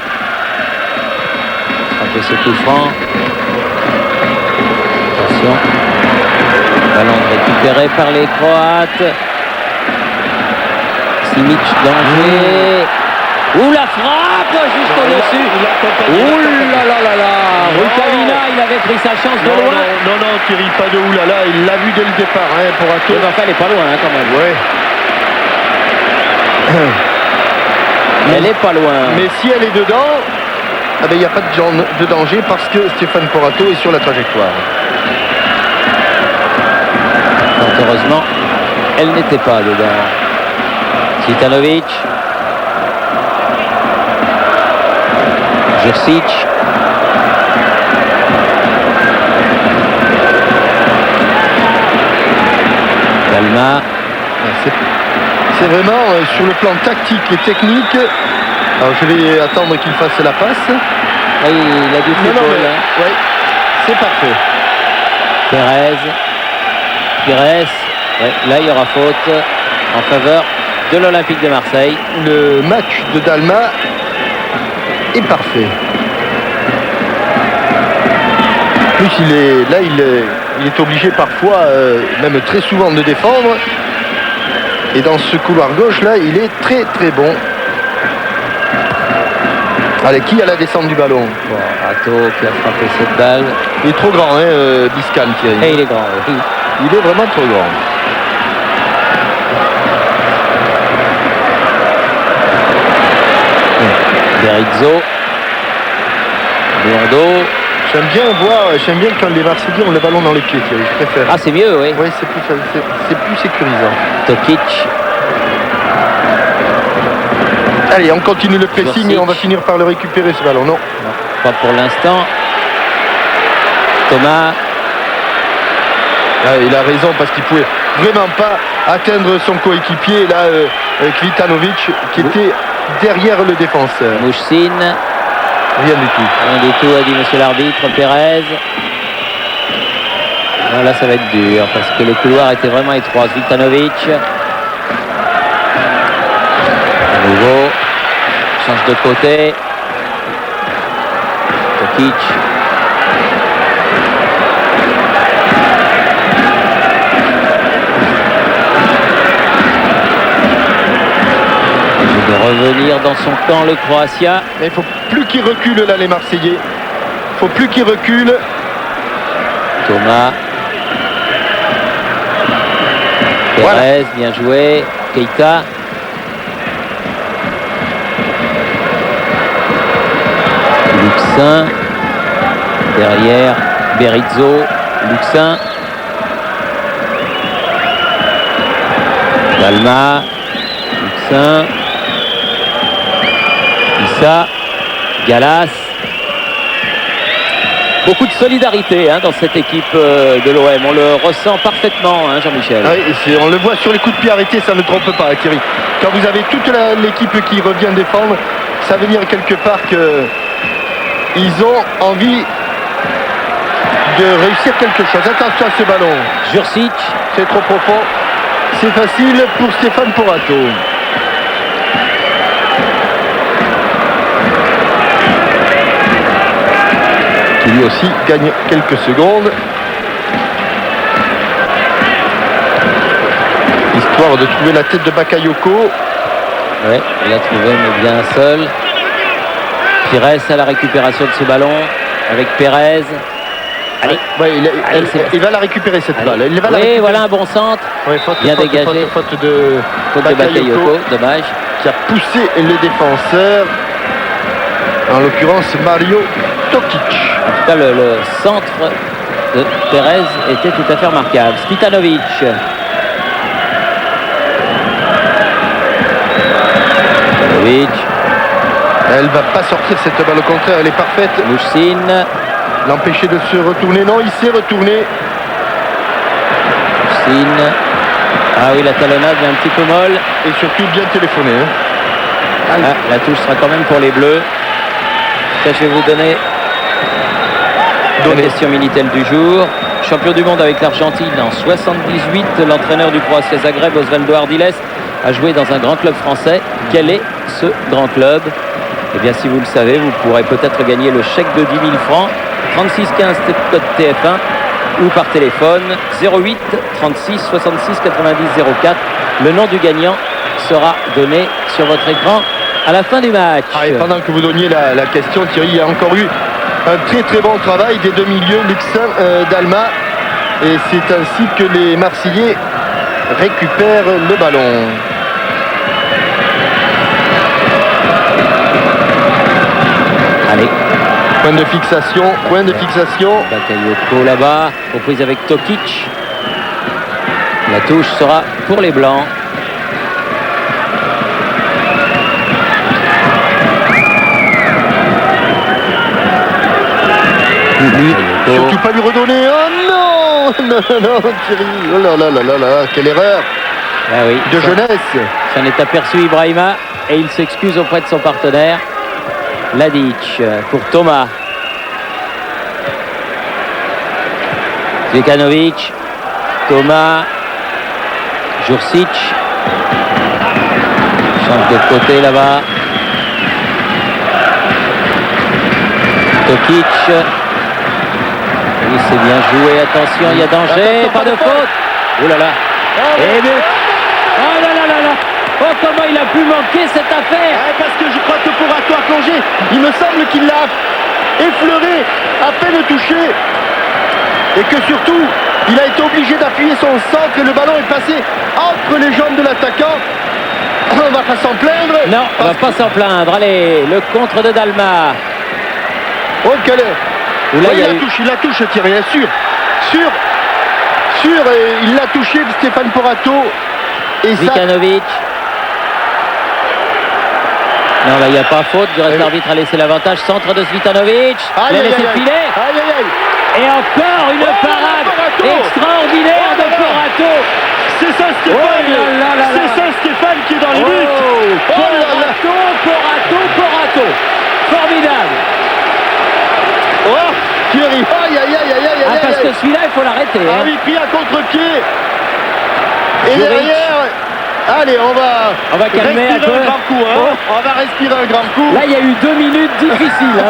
Speaker 1: Frappé ce coup franc. Attention. Ballon récupéré par les Croates. Simic, danger. Ouh, la frappe juste au-dessus. Ouh là là là là. Rukavina, il avait pris sa chance de loin.
Speaker 2: Non, Thierry, pas de oulala. Il l'a vu dès le départ, pour Ato.
Speaker 1: Enfin, elle est pas loin, quand même.
Speaker 2: Ouais.
Speaker 1: Elle est pas loin.
Speaker 2: Mais si elle est dedans, il n'y a pas de danger parce que Stéphane Porato est sur la trajectoire.
Speaker 1: Donc, heureusement, elle n'était pas dedans. Zvitanovic. Jurcic. Dalma.
Speaker 2: C'est vraiment sur le plan tactique et technique. Alors je vais attendre qu'il fasse la passe.
Speaker 1: Oui, il a du football.
Speaker 2: Oui, c'est parfait.
Speaker 1: Pires. Ouais, là, il y aura faute en faveur de l'Olympique de Marseille.
Speaker 2: Le match de Dalma est parfait. En plus, il est obligé parfois, même très souvent, de défendre. Et dans ce couloir gauche, là, il est très très bon. Allez, qui a la descente du ballon?
Speaker 1: Bon, Ato qui a frappé cette balle.
Speaker 2: Il est trop grand, Biscan, Thierry.
Speaker 1: Et il est grand, oui.
Speaker 2: Il est vraiment trop grand.
Speaker 1: Berizzo. Blondeau.
Speaker 2: J'aime bien quand les Marseillais ont le ballon dans les pieds, Thierry, je préfère.
Speaker 1: Ah, c'est mieux, oui.
Speaker 2: Oui, c'est plus sécurisant.
Speaker 1: Tokic.
Speaker 2: Allez, on continue le pressing et on va finir par le récupérer, ce ballon. Non,
Speaker 1: pas pour l'instant. Thomas.
Speaker 2: Là, il a raison parce qu'il pouvait vraiment pas atteindre son coéquipier, là, Kvitanovic, qui était derrière le défenseur.
Speaker 1: Muščin.
Speaker 2: Rien du tout.
Speaker 1: Rien du tout, a dit monsieur l'arbitre. Pérez. Là, ça va être dur parce que le couloir était vraiment étroit. Zvitanovic. À nouveau. Change de côté. Tokic. De revenir dans son camp, le Croatia.
Speaker 2: Mais il faut plus qu'ils reculent là, les Marseillais. Il faut plus qu'ils reculent.
Speaker 1: Thomas.
Speaker 2: Voilà.
Speaker 1: Perez, bien joué. Keita. Luxin. Derrière, Berizzo. Luxin. Dalma. Luxin. Issa. Gallas. Beaucoup de solidarité dans cette équipe de l'OM. On le ressent parfaitement, Jean-Michel.
Speaker 2: Oui, on le voit sur les coups de pied arrêtés, ça ne trompe pas, Thierry. Quand vous avez toute l'équipe qui revient défendre, ça veut dire quelque part qu'ils ont envie de réussir quelque chose. Attention à ce ballon.
Speaker 1: Jurcic.
Speaker 2: C'est trop profond. C'est facile pour Stéphane Porato. Qui lui aussi gagne quelques secondes. Histoire de trouver la tête de Bakayoko.
Speaker 1: Ouais, il a trouvé, mais bien seul. Pires à la récupération de ce ballon avec Perez. Allez,
Speaker 2: ouais, il va la récupérer cette balle. Il va
Speaker 1: oui, voilà un bon centre.
Speaker 2: Ouais,
Speaker 1: bien dégagé.
Speaker 2: Faute de
Speaker 1: Bakayoko, dommage.
Speaker 2: Qui a poussé les défenseurs. En l'occurrence, Mario Tokic.
Speaker 1: En tout cas, le centre de Perez était tout à fait remarquable. Stitanovic. Stitanovic.
Speaker 2: Elle va pas sortir cette balle, au contraire, elle est parfaite.
Speaker 1: Mouchine.
Speaker 2: L'empêcher de se retourner. Non, il s'est retourné.
Speaker 1: Mouchine. Ah oui, la talonnade est un petit peu molle.
Speaker 2: Et surtout bien téléphoné.
Speaker 1: La touche sera quand même pour les Bleus. Ça, je vais vous donner la question Minitel du jour. Champion du monde avec l'Argentine en 78, l'entraîneur du Croatia Zagreb, Osvaldo Ardiles, a joué dans un grand club français. Quel est ce grand club? Eh bien, si vous le savez, vous pourrez peut-être gagner le chèque de 10 000 francs. 36 15 code TF1 ou par téléphone 08 36 66 90 04. Le nom du gagnant sera donné sur votre écran à la fin du match.
Speaker 2: Et pendant que vous donniez la question, Thierry, il y a encore eu un très très bon travail des deux milieux, Luxin, Dalma. Et c'est ainsi que les Marseillais récupèrent le ballon.
Speaker 1: Allez.
Speaker 2: Point de fixation, point de fixation.
Speaker 1: Bakayoko là-bas, reprise avec Tokic. La touche sera pour les Blancs.
Speaker 2: Surtout pas lui redonner. Oh non, non, non, Thierry. Oh là là là là là, quelle erreur.
Speaker 1: Ah oui,
Speaker 2: de jeunesse.
Speaker 1: S'en est aperçu Ibrahima et il s'excuse auprès de son partenaire. Ladic pour Thomas. Zekanovic. Thomas. Jurcic. Change de côté là-bas. Tokic. Oui, c'est bien joué. Attention, il y a danger. Pas de faute. Oh là là. Et but. Oh là là là là. Oh, comment il a pu manquer cette affaire.
Speaker 2: Parce que je crois que Porato a plongé. Il me semble qu'il l'a effleuré, à peine touché. Et que surtout, il a été obligé d'appuyer son centre et le ballon est passé entre les jambes de l'attaquant. On va pas s'en plaindre.
Speaker 1: Non, on va pas s'en plaindre. Allez, le contre de Dalma.
Speaker 2: Oh, quelle est...
Speaker 1: Là,
Speaker 2: il la touche, Thierry, sûr. Il l'a touché, Stéphane Porato. Et
Speaker 1: Zekanovic. Non, là, il n'y a pas faute. Du reste, l'arbitre a laissé l'avantage. Centre de Svitanovic. Il a laissé le filet. Et encore une parade extraordinaire de Porato.
Speaker 2: C'est ça, Stéphane. C'est ça, Stéphane, qui est dans les buts.
Speaker 1: Porato. Formidable.
Speaker 2: Oh, Thierry. Aïe.
Speaker 1: Parce que celui-là, il faut l'arrêter.
Speaker 2: Ah oui, pris à contre-pied. Et derrière... Allez, on va
Speaker 1: calmer un peu.
Speaker 2: On va respirer un grand coup.
Speaker 1: Là, il y a eu 2 minutes difficiles.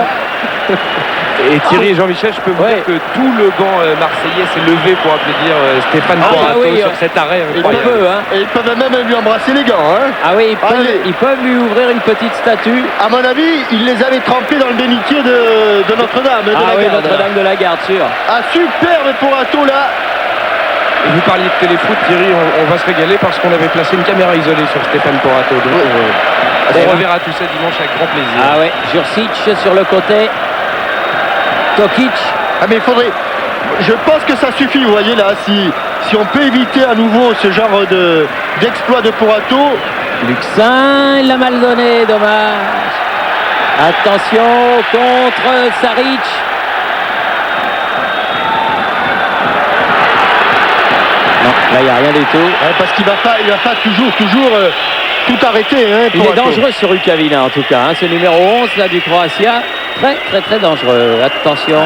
Speaker 3: Et Thierry et Jean-Michel, je peux vous dire que tout le banc marseillais s'est levé pour applaudir Stéphane Porato sur cet arrêt.
Speaker 2: Et ils peuvent même lui embrasser les gants. Hein.
Speaker 1: Ah oui, ils peuvent lui ouvrir une petite statue.
Speaker 2: À mon avis, il les avait trempés dans le bénitier de Notre-Dame.
Speaker 1: Notre-Dame de la Garde, sûr.
Speaker 2: Ah, superbe Porato là.
Speaker 3: Et vous parliez de téléfoot, Thierry, on va se régaler parce qu'on avait placé une caméra isolée sur Stéphane Porato. Donc on reverra tout ça dimanche avec grand plaisir.
Speaker 1: Ah ouais, Jurcic sur le côté. Tokic.
Speaker 2: Ah mais il faudrait... Je pense que ça suffit, vous voyez là, si on peut éviter à nouveau ce genre d'exploit de Porato.
Speaker 1: Luxin, il l'a mal donné, dommage. Attention contre Saric. Non, là il n'y a rien du tout.
Speaker 2: Ouais, parce qu'il va pas toujours tout arrêter. Hein,
Speaker 1: il est dangereux sur Rukavina en tout cas. Hein, ce numéro 11 là du Croatia. Très dangereux. Attention.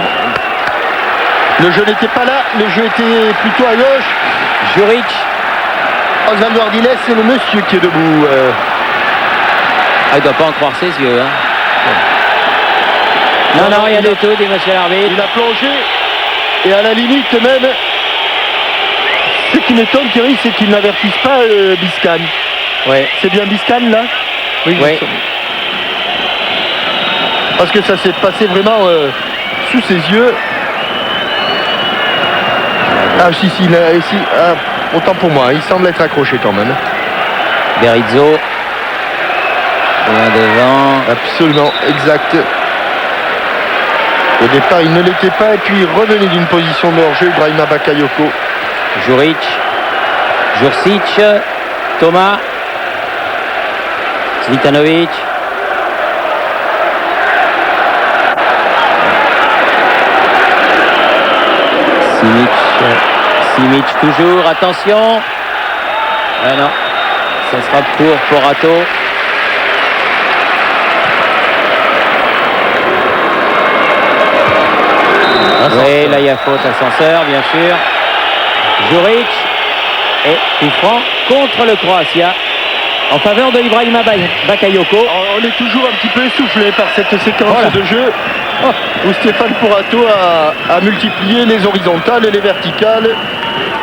Speaker 2: Le jeu n'était pas là, le jeu était plutôt à gauche.
Speaker 1: Juric.
Speaker 2: Osvaldo Ardiles, c'est le monsieur qui est debout.
Speaker 1: Ah, il ne doit pas en croire ses yeux. Hein. Non, rien du tout, dit monsieur l'arbitre.
Speaker 2: Il a plongé et à la limite même, ce qui m'étonne Thierry, c'est qu'il n'avertisse pas Biscan.
Speaker 1: Ouais.
Speaker 2: C'est bien Biscan là?
Speaker 1: Oui.
Speaker 2: Parce que ça s'est passé vraiment sous ses yeux. Ah si, autant pour moi, il semble être accroché quand même.
Speaker 1: Berizzo. Loin devant.
Speaker 2: Absolument, exact. Au départ, il ne l'était pas et puis il revenait d'une position de hors-jeu, Brahima Bakayoko.
Speaker 1: Juric. Jurcic. Thomas. Zvitanovic. Simic toujours, attention. Ah non, ça sera pour Porato. Oui, là il y a faute, ascenseur bien sûr. Juric et coup franc contre le Croatia en faveur de Ibrahima Bakayoko.
Speaker 2: On est toujours un petit peu essoufflé par cette séquence de jeu où Stéphane Porato a multiplié les horizontales et les verticales,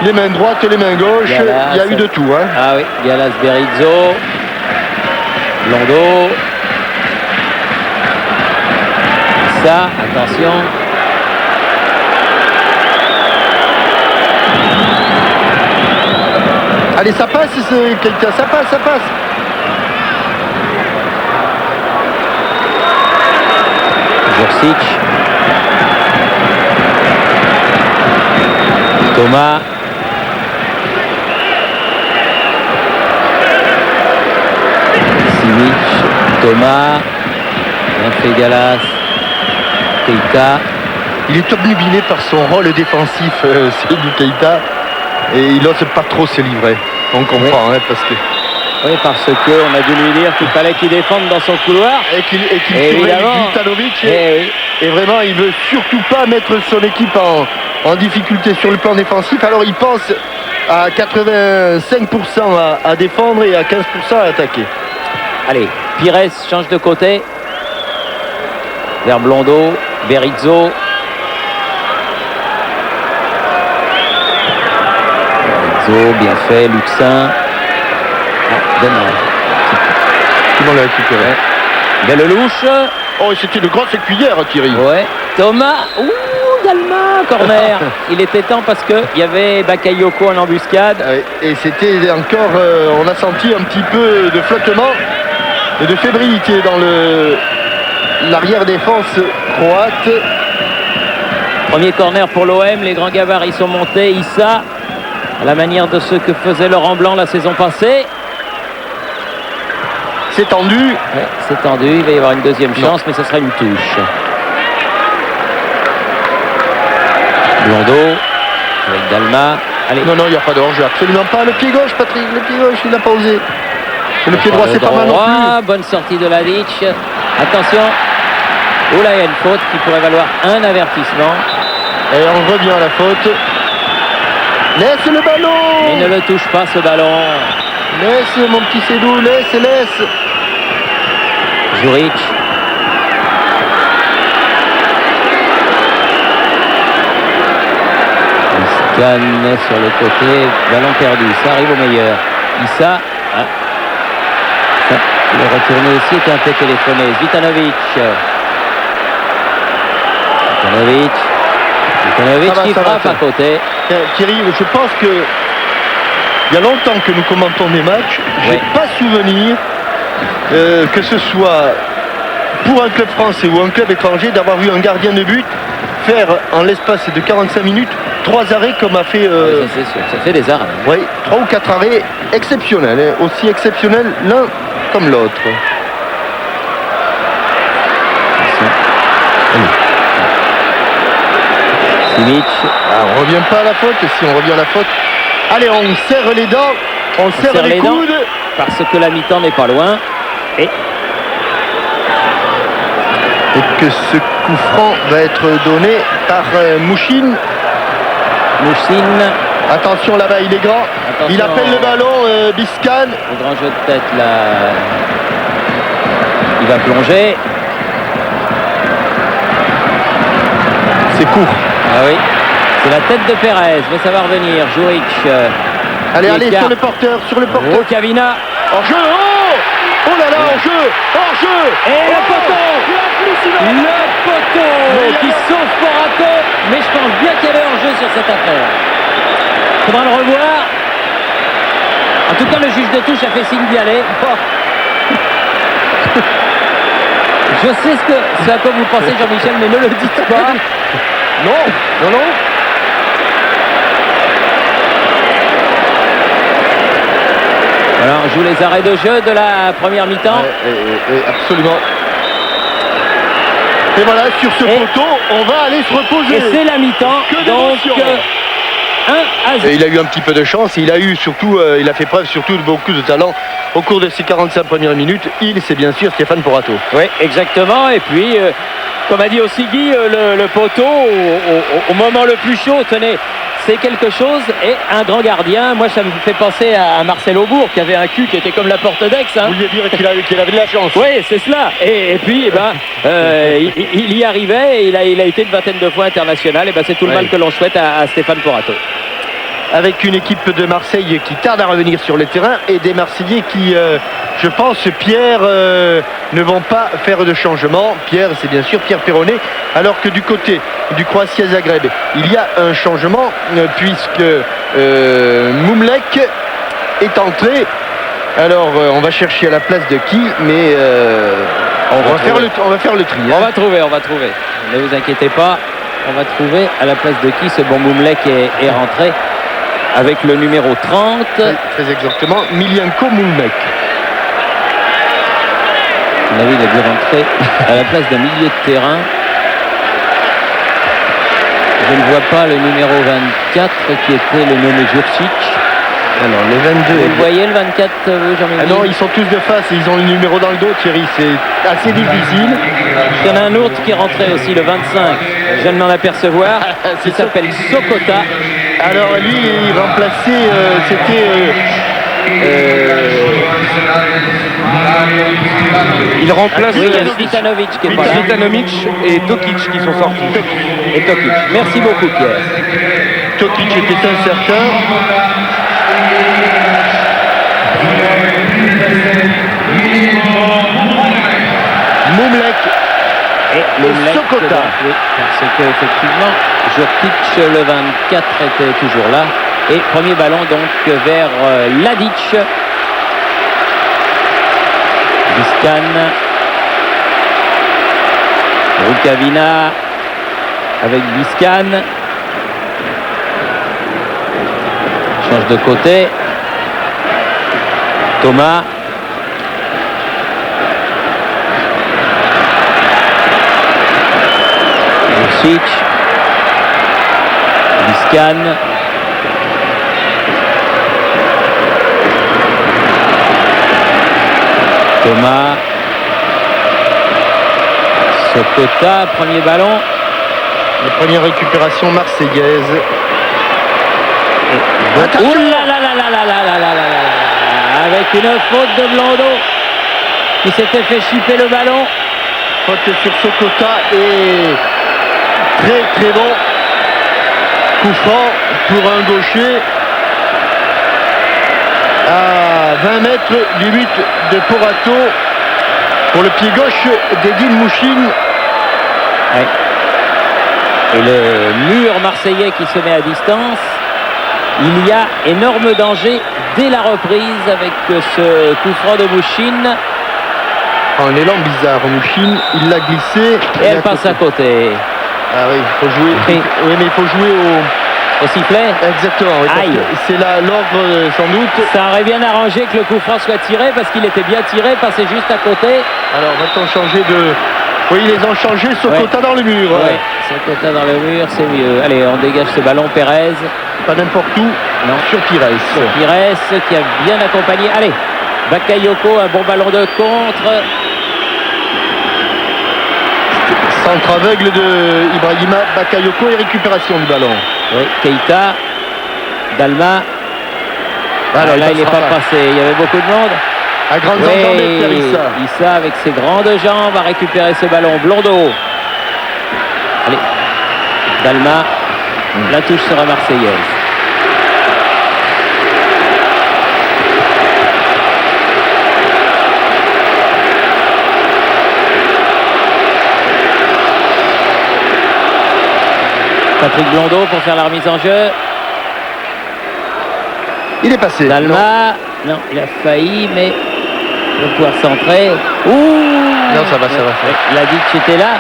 Speaker 2: les mains droites et les mains gauches.
Speaker 1: Galas,
Speaker 2: il y a eu de tout. Hein.
Speaker 1: Ah oui, Galas, Berizzo, Blondeau. Ça, attention.
Speaker 2: Allez, ça passe, Keita, ça passe.
Speaker 1: Jurcic. Thomas. Simic. Thomas. Bien fait Galas. Keita.
Speaker 2: Il est obnubilé par son rôle défensif, Seydou Keita. Et il n'ose pas trop se livrer. On comprend, hein, parce que...
Speaker 1: Oui, parce qu'on a dû lui dire qu'il fallait qu'il défende dans son couloir.
Speaker 2: Et qu'il surveille Zvitanovic. Et vraiment, il veut surtout pas mettre son équipe en difficulté sur le plan défensif. Alors, il pense à 85% à défendre et à 15% à attaquer.
Speaker 1: Allez, Pires change de côté. Vers Blondeau, Berizzo. Bien fait, Luxin. Ah, dommage.
Speaker 2: Tout le monde l'a récupéré.
Speaker 1: Belle louche.
Speaker 2: Oh, c'était une grosse cuillère, Thierry.
Speaker 1: Ouais. Thomas. Ouh, Dalma, corner. Il était temps parce qu'il y avait Bakayoko en embuscade.
Speaker 2: Et c'était encore... on a senti un petit peu de flottement et de fébrilité dans l'arrière-défense croate.
Speaker 1: Premier corner pour l'OM. Les grands gabarits sont montés. Issa. À la manière de ce que faisait Laurent Blanc la saison passée.
Speaker 2: C'est tendu.
Speaker 1: Ouais, c'est tendu. Il va y avoir une deuxième chance, mais ce sera une touche. Blondeau avec Dalma. Allez.
Speaker 2: Non, il n'y a pas de hors-jeu. Absolument pas. Le pied gauche, Patrick. Le pied gauche, il n'a pas osé. Et le pied droit, c'est pas mal non plus.
Speaker 1: Bonne sortie de Ladic. Attention. Oh là, il y a une faute qui pourrait valoir un avertissement.
Speaker 2: Et on revient à la faute. Laisse le ballon.
Speaker 1: Il ne le touche pas, ce ballon.
Speaker 2: Laisse, mon petit Sédou, laisse.
Speaker 1: Juric. Biscan sur le côté, ballon perdu, ça arrive au meilleur. Issa, il est retourné aussi, était un peu téléphoné. Zvitanovic qui frappe à côté.
Speaker 2: Thierry, je pense que il y a longtemps que nous commentons des matchs. Je n'ai pas souvenir que ce soit pour un club français ou un club étranger d'avoir vu un gardien de but faire en l'espace de 45 minutes 3 arrêts comme a fait...
Speaker 1: ça c'est sûr, ça fait des arrêts.
Speaker 2: Oui, 3 ou 4 arrêts exceptionnels, aussi exceptionnels l'un comme l'autre.
Speaker 1: Simic.
Speaker 2: On revient pas à la faute, si on revient à la faute. Allez, on serre les dents, on serre les coudes.
Speaker 1: Parce que la mi-temps n'est pas loin. Et
Speaker 2: que ce coup franc va être donné par Mouchine. Attention là-bas, il est grand. Attention, il appelle le ballon, Biscan.
Speaker 1: Le grand jeu de tête là. Il va plonger.
Speaker 2: C'est court.
Speaker 1: Ah oui. C'est la tête de Pérez, mais ça va revenir. Juric.
Speaker 2: Allez, sur le porteur,
Speaker 1: Rukavina.
Speaker 2: En jeu, oh là là, en jeu.
Speaker 1: Et le poteau qui sauve Porato. Mais je pense bien qu'il y avait hors-jeu sur cette affaire. Il faudra le revoir. En tout cas, le juge de touche a fait signe d'y aller. Je sais ce à quoi vous pensez, Jean-Michel, mais ne le dites pas.
Speaker 2: Non.
Speaker 1: Alors, on joue les arrêts de jeu de la première mi-temps.
Speaker 2: Absolument. Et voilà, sur ce poteau, on va aller se reposer.
Speaker 1: Et c'est la mi-temps. Donc, 1-0.
Speaker 2: Et il a eu un petit peu de chance. Il a fait preuve surtout de beaucoup de talent au cours de ces 45 premières minutes. C'est bien sûr Stéphane Porato.
Speaker 1: Oui, exactement. Et puis, comme a dit aussi Guy, le poteau, au moment le plus chaud, tenez, c'est quelque chose. Et un grand gardien, moi ça me fait penser à Marcel Aubourg qui avait un cul qui était comme la porte d'Aix.
Speaker 2: Vous vouliez dire qu'il avait de la chance.
Speaker 1: Oui, c'est cela. Et puis, il y arrivait. Et il a été une vingtaine de fois international. Et c'est tout le mal que l'on souhaite à Stéphane Porato.
Speaker 2: Avec une équipe de Marseille qui tarde à revenir sur le terrain et des Marseillais qui, je pense, Pierre, ne vont pas faire de changement. Pierre, c'est bien sûr Pierre Perronnet. Alors que du côté du Croatia Zagreb, il y a un changement puisque Moumlek est entré. Alors, on va chercher à la place de qui, mais on va faire le tri.
Speaker 1: On va trouver. Ne vous inquiétez pas. On va trouver à la place de qui ce bon Moumlek est rentré. Avec le numéro 30.
Speaker 2: Très exactement, Milienko Moumlek.
Speaker 1: À mon avis, il a dû rentrer à la place d'un milieu de terrain. Je ne vois pas le numéro 24 qui était le nommé Jurčić.
Speaker 2: Alors, le 22.
Speaker 1: Vous voyez le 24, Jean-Michel?
Speaker 2: Non, ils sont tous de face et ils ont le numéro dans le dos, Thierry. C'est assez difficile.
Speaker 1: Il y en a un autre qui est rentré aussi, le 25. Je viens de m'en apercevoir. Il s'appelle Sokota.
Speaker 2: Alors lui, il remplaçait,
Speaker 3: il remplace
Speaker 1: Zvitanovic qui est pas là.
Speaker 3: Zvitanovic et Tokic qui sont sortis.
Speaker 1: Et Tokic. Merci beaucoup, Pierre.
Speaker 2: Tokic était incertain. Moumlek et Sokota.
Speaker 1: Oui, parce qu'effectivement, Jurčić, le 24, était toujours là. Et premier ballon donc vers Ladic. Biscan. Rukavina avec Biscan. Change de côté. Thomas. Jurčić. Biscan. Thomas. Sokota, premier ballon.
Speaker 2: La première récupération marseillaise.
Speaker 1: Ouh là là là là là là là là là. Avec une faute de Blondeau qui s'était fait chipper le ballon.
Speaker 2: Faute sur Sokota et très très bon coup franc pour un gaucher à 20 mètres du but de Porato pour le pied gauche d'Edine Mouchine.
Speaker 1: Ouais. Et le mur marseillais qui se met à distance. Il y a énorme danger dès la reprise avec ce coup franc de Mouchine.
Speaker 2: Un élan bizarre, Mouchine, il l'a glissé.
Speaker 1: Et elle passe à côté.
Speaker 2: Ah oui, il faut jouer. Oui, mais il faut jouer
Speaker 1: au sifflet.
Speaker 2: Exactement. Oui,
Speaker 1: Aïe.
Speaker 2: C'est là l'ordre sans doute.
Speaker 1: Ça aurait bien arrangé que le coup franc soit tiré parce qu'il était bien tiré, passé juste à côté.
Speaker 2: Alors va-t-on changer de... Oui, ils les ont changés, Sokota dans le mur.
Speaker 1: Oui, Sokota dans le mur, c'est mieux. Allez, on dégage ce ballon, Pérez.
Speaker 2: Pas n'importe où,
Speaker 1: non.
Speaker 2: Sur Pires.
Speaker 1: Sur Pires qui a bien accompagné. Allez, Bakayoko, un bon ballon de contre.
Speaker 2: Centre aveugle de Ibrahima Bakayoko et récupération du ballon.
Speaker 1: Oui, Keita, Dalma.
Speaker 2: Alors,
Speaker 1: là, il n'est pas passé. Il y avait beaucoup de monde.
Speaker 2: À grande enjambée, Pierissa.
Speaker 1: Issa avec ses grandes jambes a récupéré ce ballon. Blondeau. Allez, Dalma. La touche sera marseillaise. Patrick Blondeau pour faire la remise en jeu.
Speaker 2: Il est passé.
Speaker 1: Dalma. Non, il a failli, mais il va pouvoir centrer. Ouh.
Speaker 2: Non, ça va.
Speaker 1: Ladic était là.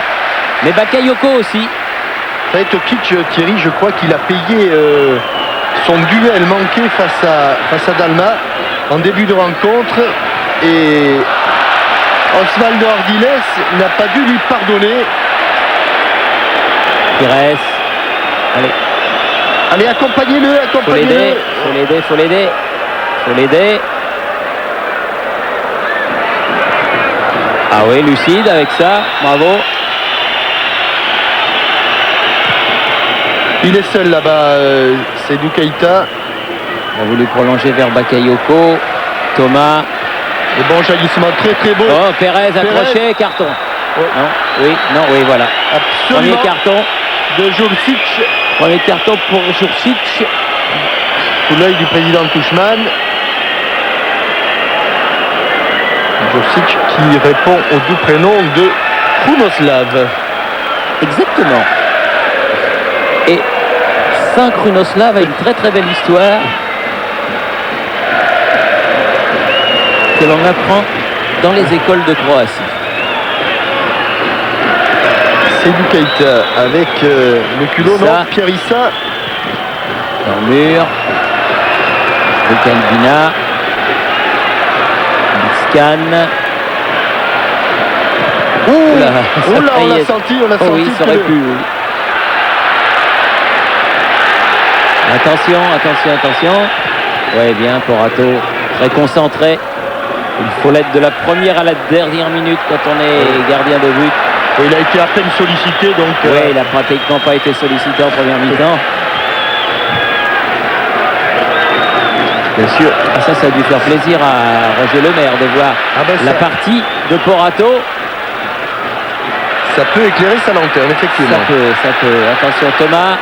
Speaker 1: Mais Bakayoko aussi.
Speaker 2: Ça va être Tokic, Thierry, je crois qu'il a payé son duel manqué face à Dalma en début de rencontre. Et Osvaldo Ardiles n'a pas dû lui pardonner.
Speaker 1: Pires.
Speaker 2: Allez, accompagnez-le.
Speaker 1: Faut l'aider. Ah oui, lucide avec ça. Bravo.
Speaker 2: Il est seul là-bas, c'est du Keita.
Speaker 1: On a voulu prolonger vers Bakayoko. Thomas.
Speaker 2: Et bon jaillissement très beau.
Speaker 1: Oh, Pérez accroché, carton.
Speaker 2: Oh.
Speaker 1: Non, voilà.
Speaker 2: Absolument.
Speaker 1: Premier carton
Speaker 2: de Jurcic.
Speaker 1: Premier carton pour Jurcic.
Speaker 2: Sous l'œil du président Tuchman. Jurcic qui répond au doux prénom de Krunoslav.
Speaker 1: Exactement. Et Saint-Krunoslav a une très belle histoire que l'on apprend dans les écoles de Croatie.
Speaker 2: C'est du Keita avec le culot, non, Pierissa.
Speaker 1: Dans le mur. Calvina. Biscan.
Speaker 2: Oula, on l'a senti.
Speaker 1: Oui, ça aurait pu. Oui. Attention. Ouais, bien, Porato, très concentré. Il faut l'être de la première à la dernière minute quand on est gardien de but.
Speaker 2: Et il a été à peine sollicité, donc...
Speaker 1: Oui, il n'a pratiquement pas été sollicité en première mi-temps.
Speaker 2: Bien sûr.
Speaker 1: Ça a dû faire plaisir à Roger Lemaire de voir la partie de Porato.
Speaker 2: Ça peut éclairer sa lanterne, effectivement.
Speaker 1: Ça peut. Attention, Thomas.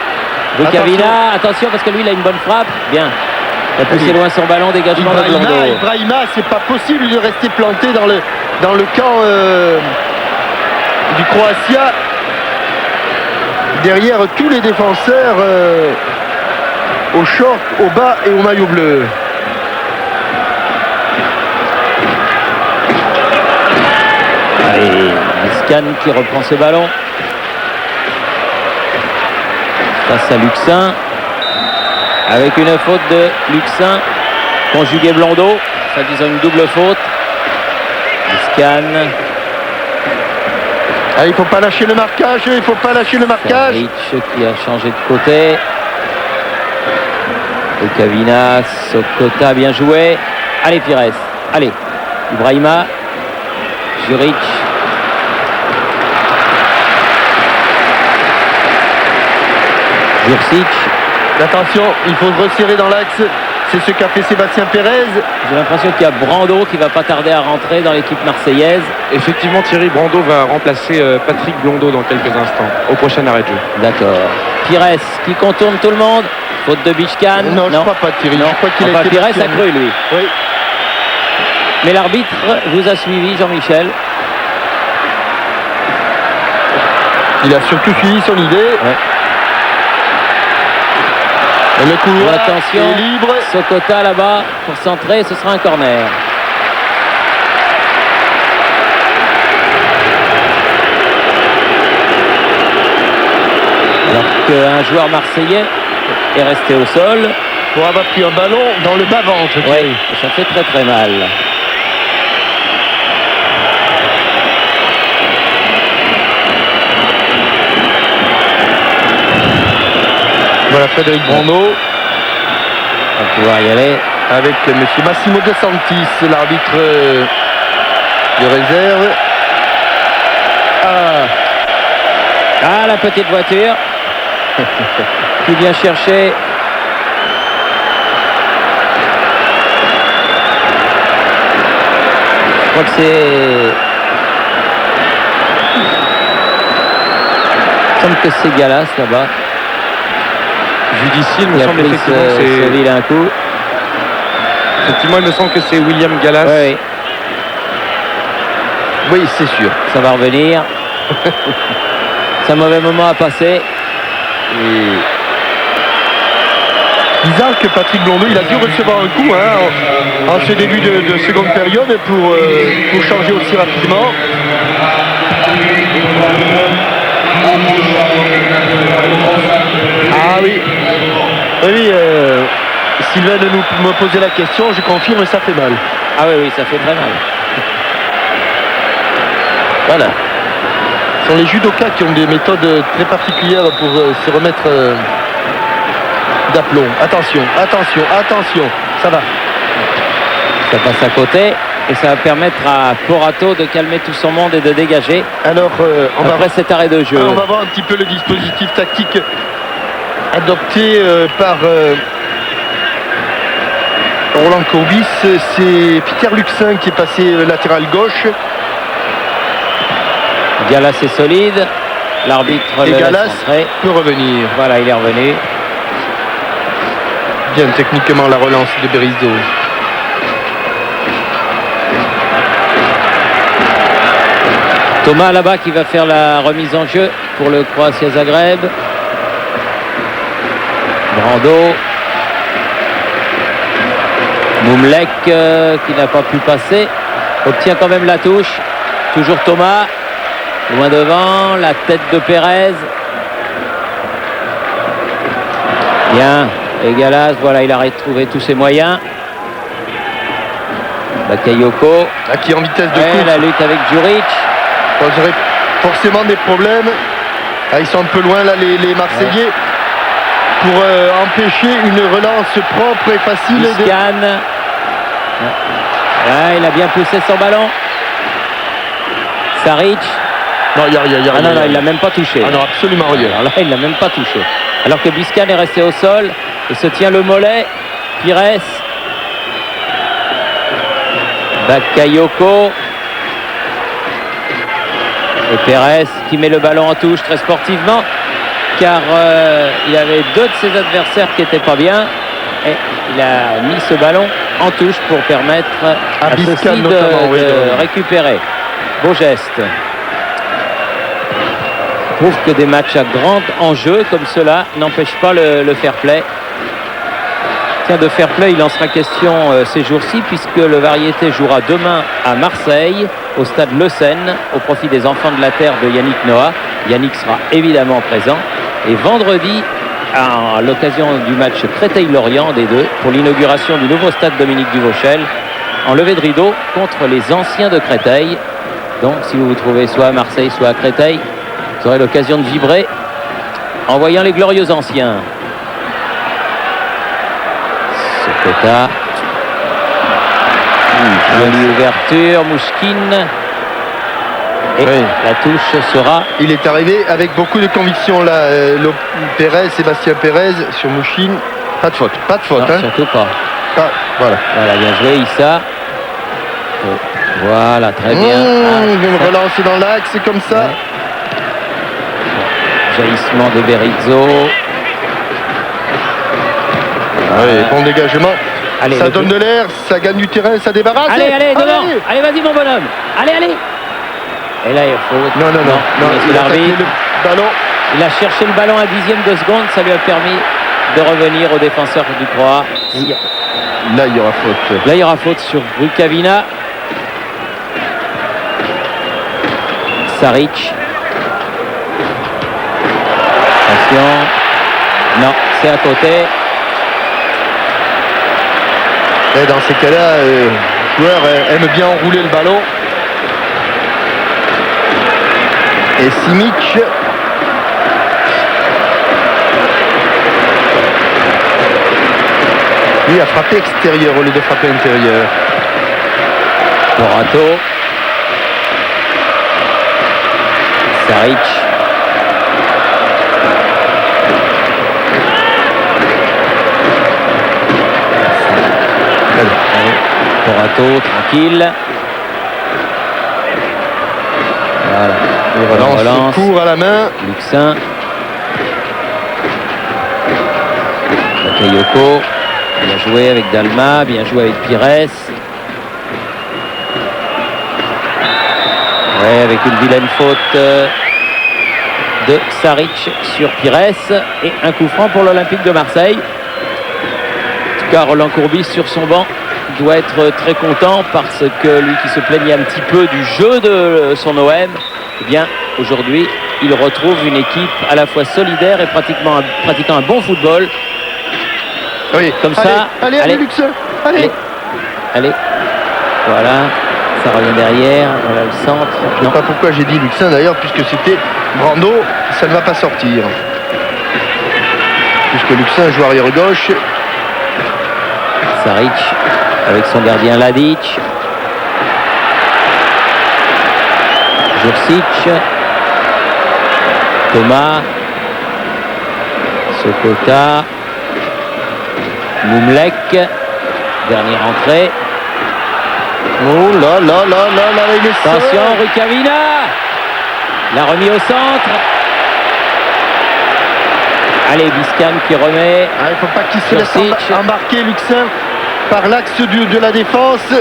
Speaker 1: Vukavina, attention parce que lui il a une bonne frappe. Bien. Il a poussé loin son ballon, dégagement de Blondeau.
Speaker 2: Ibrahima, c'est pas possible de rester planté dans le camp du Croatia. Derrière tous les défenseurs au short, au bas et au maillot bleu.
Speaker 1: Allez, Biscan qui reprend ce ballon. Face à Luxin, avec une faute de Luxin, conjugué Blondeau, ça disant une double faute. Biscan.
Speaker 2: Ah, il ne faut pas lâcher le marquage,
Speaker 1: Rich qui a changé de côté. Vukavina, Sokota, bien joué. Allez Pires, allez. Ibrahima, Juric.
Speaker 2: Jurcic. Attention, il faut resserrer dans l'axe. C'est ce qu'a fait Sébastien Pérez.
Speaker 1: J'ai l'impression qu'il y a Brando qui va pas tarder à rentrer dans l'équipe marseillaise.
Speaker 3: Effectivement, Thierry Brando va remplacer Patrick Blondeau dans quelques instants, au prochain arrêt de jeu.
Speaker 1: D'accord. Pires qui contourne tout le monde. Faute de Bichkan.
Speaker 2: Non, je crois pas, Thierry.
Speaker 1: Non.
Speaker 2: Je crois qu'il a été
Speaker 1: Pires
Speaker 2: battu.
Speaker 1: a cru, lui.
Speaker 2: Oui.
Speaker 1: Mais l'arbitre vous a suivi, Jean-Michel.
Speaker 2: Il a surtout suivi son idée.
Speaker 1: Ouais.
Speaker 2: Et le couloir
Speaker 1: Attention,
Speaker 2: est libre.
Speaker 1: Sokota là-bas pour centrer, ce sera un corner. Alors qu'un joueur marseillais est resté au sol.
Speaker 2: Pour avoir pris un ballon dans le bas-ventre.
Speaker 1: Oui, ça fait très très mal.
Speaker 2: Voilà Frédéric Brando.
Speaker 1: On va pouvoir y aller.
Speaker 2: Avec monsieur Massimo De Santis, l'arbitre de réserve.
Speaker 1: Ah, la petite voiture qui vient chercher je crois que c'est il semble que c'est Gallas là-bas.
Speaker 3: Judiciaire, il me
Speaker 1: Il a
Speaker 3: semble
Speaker 1: pris
Speaker 3: effectivement que
Speaker 1: ce vilain coup.
Speaker 3: Effectivement, il me semble que c'est William Gallas.
Speaker 1: Oui,
Speaker 2: Oui, c'est sûr.
Speaker 1: ça va revenir. C'est un mauvais moment à passer.
Speaker 2: Et bizarre que Patrick Blondeau, il a dû recevoir un coup en ce début de seconde période pour changer aussi rapidement. Ah oui. Oui, Sylvain me posait la question, je confirme, ça fait mal.
Speaker 1: Ah oui, ça fait très mal.
Speaker 2: Voilà. Ce sont les judokas qui ont des méthodes très particulières pour se remettre d'aplomb. Attention, ça va.
Speaker 1: Ça passe à côté et ça va permettre à Porato de calmer tout son monde et de dégager.
Speaker 2: Alors,
Speaker 1: Après cet arrêt de jeu.
Speaker 2: on va voir un petit peu le dispositif tactique adopté par Roland Courbis. C'est Peter Luxin qui est passé latéral gauche.
Speaker 1: Gallas est solide. L'arbitre
Speaker 2: Et
Speaker 1: le
Speaker 2: Gallas
Speaker 1: laisse entrer.
Speaker 2: peut revenir.
Speaker 1: Voilà, il est revenu.
Speaker 2: Bien techniquement la relance de Berizzo.
Speaker 1: Thomas là-bas qui va faire la remise en jeu pour le Croatia Zagreb. Brando. Moumlek qui n'a pas pu passer. Obtient quand même la touche. Toujours Thomas. Loin devant. La tête de Pérez. Bien. Et Gallas, voilà, il a retrouvé tous ses moyens. Bakayoko.
Speaker 2: Qui est en vitesse de
Speaker 1: Ouais,
Speaker 2: course.
Speaker 1: la lutte avec Djuric.
Speaker 2: Poserait forcément des problèmes. Ils sont un peu loin là les Marseillais. Pour empêcher une relance propre et facile.
Speaker 1: Biscan. Là, il a bien poussé son ballon. Saric.
Speaker 2: Non, il y a rien.
Speaker 1: Ah non, il l'a même pas touché.
Speaker 2: Ah non, absolument rien.
Speaker 1: Alors là, il l'a même pas touché. Alors que Biscan est resté au sol et se tient le mollet. Pires. Bakayoko. Et Pérez qui met le ballon en touche très sportivement. Car il avait deux de ses adversaires qui n'étaient pas bien. Et il a mis ce ballon en touche pour permettre à
Speaker 2: Biscan
Speaker 1: ceux-ci
Speaker 2: notamment, oui,
Speaker 1: de récupérer. Beau geste. Prouve que des matchs à grand enjeu comme cela n'empêchent pas le fair play. Tiens, de fair play, il en sera question ces jours-ci puisque le Variété jouera demain à Marseille au stade Le Seine au profit des enfants de la terre de Yannick Noah. Yannick sera évidemment présent. Et vendredi, à l'occasion du match Créteil-Lorient des deux, pour l'inauguration du nouveau stade Dominique Duvauchel, en levée de rideau contre les anciens de Créteil. Donc, si vous vous trouvez soit à Marseille, soit à Créteil, vous aurez l'occasion de vibrer en voyant les glorieux anciens. Sokota. Jolie ouverture, Mouchkine. Et
Speaker 2: Oui.
Speaker 1: la touche sera...
Speaker 2: Il est arrivé avec beaucoup de conviction là. Sébastien Pérez sur Mouchine. Pas de faute.
Speaker 1: Non, surtout pas.
Speaker 2: Ah, voilà.
Speaker 1: Voilà, bien joué, Issa. Oh, voilà, très bien.
Speaker 2: Une relance dans l'axe, c'est comme ça.
Speaker 1: Ouais. Jaillissement de Berizzo.
Speaker 2: Ouais, bon dégagement.
Speaker 1: Allez,
Speaker 2: ça donne de l'air, ça gagne du terrain, ça débarrasse.
Speaker 1: Allez, devant. Allez, vas-y, mon bonhomme. Allez. Et là, il faut.
Speaker 2: Non.
Speaker 1: Il a
Speaker 2: attaqué le ballon.
Speaker 1: Il a cherché le ballon à 10e de seconde. Ça lui a permis de revenir au défenseur du Croix.
Speaker 2: Là, il y aura faute.
Speaker 1: Là, il y aura faute sur Rukavina. Saric. Attention. Non, c'est à côté.
Speaker 2: Et dans ces cas-là, le joueur aime bien enrouler le ballon. Et Simic. Lui a frappé extérieur au lieu de frapper intérieur.
Speaker 1: Morato. Saric. Morato, tranquille. Voilà. Il relance.
Speaker 2: Court à la main.
Speaker 1: Luxin. Bakayoko. Bien joué avec Dalma. Bien joué avec Pires. Ouais, avec une vilaine faute de Saric sur Pires. Et un coup franc pour l'Olympique de Marseille. En tout cas, Roland Courbis sur son banc doit être très content parce que lui qui se plaignait un petit peu du jeu de son OM, eh bien aujourd'hui il retrouve une équipe à la fois solidaire et pratiquant un bon football.
Speaker 2: Oui.
Speaker 1: Comme ça.
Speaker 2: Allez, Luxin. Allez.
Speaker 1: Voilà, ça revient derrière. Voilà le centre.
Speaker 2: Je ne sais pas pourquoi j'ai dit Luxin d'ailleurs, puisque c'était Brando, ça ne va pas sortir. Puisque Luxin joue arrière gauche.
Speaker 1: Saric avec son gardien Ladic. Jursic. Thomas. Sokota. Moumlek. Dernière entrée.
Speaker 2: Oh là, il est
Speaker 1: Attention,
Speaker 2: seul.
Speaker 1: Rukavina. La remis au centre. Allez, Biscan qui remet.
Speaker 2: Il ne faut pas qu'il se laisse embarquer, Luxin, par l'axe de la défense.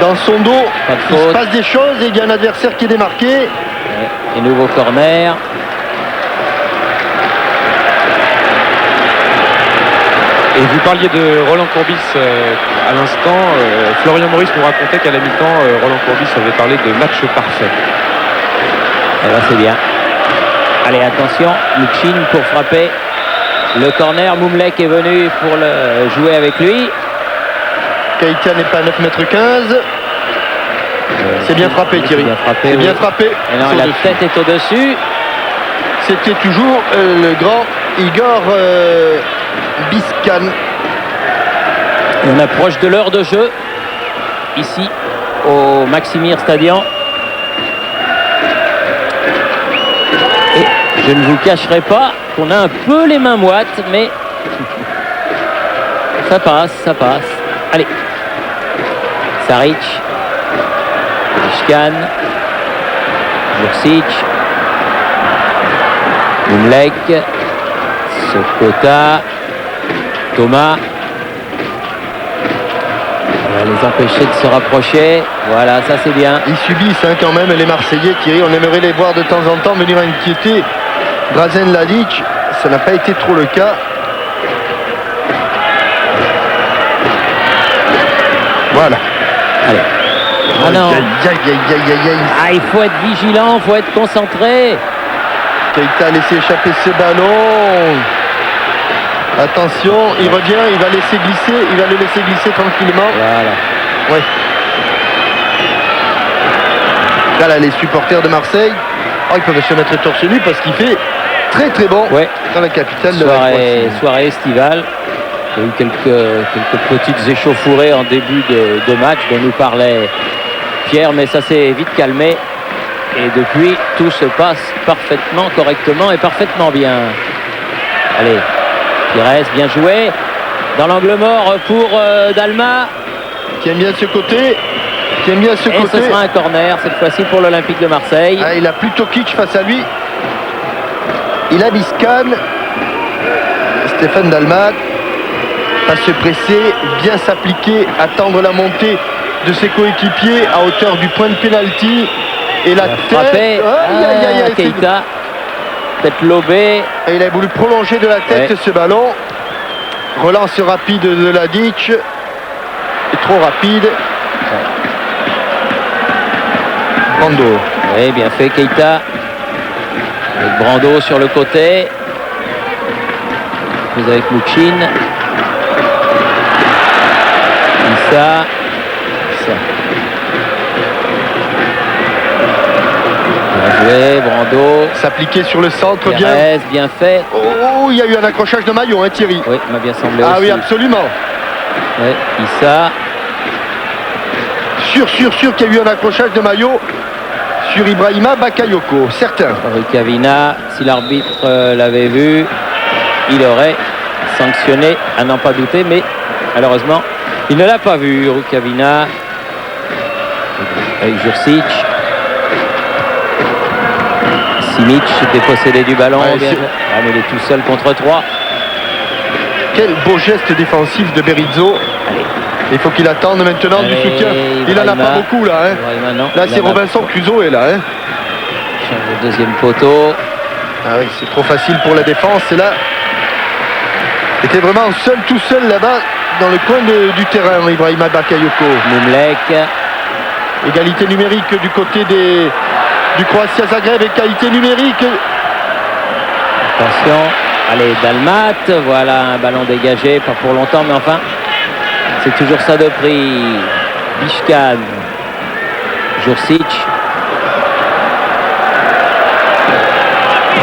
Speaker 2: Dans son dos, il se passe des choses et il y a un adversaire qui est démarqué.
Speaker 1: Et nouveau corner.
Speaker 3: Et vous parliez de Roland Courbis à l'instant. Florian Maurice nous racontait qu'à la mi-temps, Roland Courbis avait parlé de match parfait.
Speaker 1: Et là, c'est bien. Allez, attention, Luchin pour frapper le corner. Moumlek est venu pour le jouer avec lui.
Speaker 2: Keita n'est pas à 9,15 m. C'est bien frappé, Thierry. C'est bien frappé.
Speaker 1: Et non, la tête est au-dessus.
Speaker 2: C'était toujours le grand Igor Biscan.
Speaker 1: Et on approche de l'heure de jeu ici au Maximir Stadion. Et je ne vous cacherai pas qu'on a un peu les mains moites, mais ça passe. Allez, Saric, Biscan, Jursic, Moumlek, Sokota, Thomas. On va les empêcher de se rapprocher. Voilà, ça c'est bien.
Speaker 2: Ils subissent quand même les Marseillais, Thierry. On aimerait les voir de temps en temps venir inquiéter Drazen Ladic. Ça n'a pas été trop le cas. Voilà.
Speaker 1: Allez. Ah non.
Speaker 2: Aïe.
Speaker 1: Il faut être vigilant, il faut être concentré.
Speaker 2: Keita a laissé échapper ce ballon. Attention, il revient, il va le laisser glisser tranquillement.
Speaker 1: Voilà.
Speaker 2: Ouais. Là, les supporters de Marseille, ils peuvent se mettre torse nu parce qu'il fait très très bon dans la capitale de la Croatie.
Speaker 1: Soirée estivale. Il y a eu quelques petites échauffourées en début de match dont nous parlait Pierre, mais ça s'est vite calmé. Et depuis, tout se passe parfaitement, correctement et parfaitement bien. Allez, Pires, bien joué. dans l'angle mort pour Dalma.
Speaker 2: Qui aime bien ce côté. Qui aime bien ce
Speaker 1: Et
Speaker 2: côté.
Speaker 1: ce sera un corner cette fois-ci pour l'Olympique de Marseille.
Speaker 2: Ah, il a plutôt Tokic face à lui. Il a Biscan. Stéphane Dalmat. Pas se presser, bien s'appliquer, attendre la montée de ses coéquipiers à hauteur du point de pénalty. Et la tête.
Speaker 1: Keita. Tête lobée.
Speaker 2: Et il a voulu prolonger de la tête ce ballon. Relance rapide de Ladic. Et trop rapide. Brando.
Speaker 1: Oui, bien fait Keita. Avec Brando sur le côté. Vous avec Mouchin. Issa. Bien joué, Brando.
Speaker 2: S'appliquer sur le centre,
Speaker 1: bien fait.
Speaker 2: Oh, il y a eu un accrochage de maillot, hein, Thierry.
Speaker 1: Oui, m'a bien semblé
Speaker 2: Ah
Speaker 1: aussi.
Speaker 2: oui, absolument.
Speaker 1: Oui, Issa.
Speaker 2: Sûr qu'il y a eu un accrochage de maillot sur Ibrahima Bakayoko, certain.
Speaker 1: Rukavina, si l'arbitre l'avait vu, il aurait sanctionné, à n'en pas douter, mais malheureusement, il ne l'a pas vu, Rukavina. Avec Jursic. Simic dépossédé du ballon.
Speaker 2: Ouais,
Speaker 1: mais il est tout seul contre 3.
Speaker 2: Quel beau geste défensif de Berizzo.
Speaker 1: Allez.
Speaker 2: Il faut qu'il attende maintenant du soutien. Il en a pas beaucoup là. Hein. Là c'est Robinson Crusoe là. Hein.
Speaker 1: Le deuxième poteau.
Speaker 2: Ah oui, c'est trop facile pour la défense. Et là, il était vraiment tout seul là-bas dans le coin du terrain, Ibrahima Bakayoko.
Speaker 1: Mumlek.
Speaker 2: Égalité numérique du côté du Croatia Zagreb. Égalité numérique.
Speaker 1: Attention. Allez, Dalmat. Voilà un ballon dégagé. Pas pour longtemps, mais enfin, c'est toujours ça de prix. Biscan. Jursic.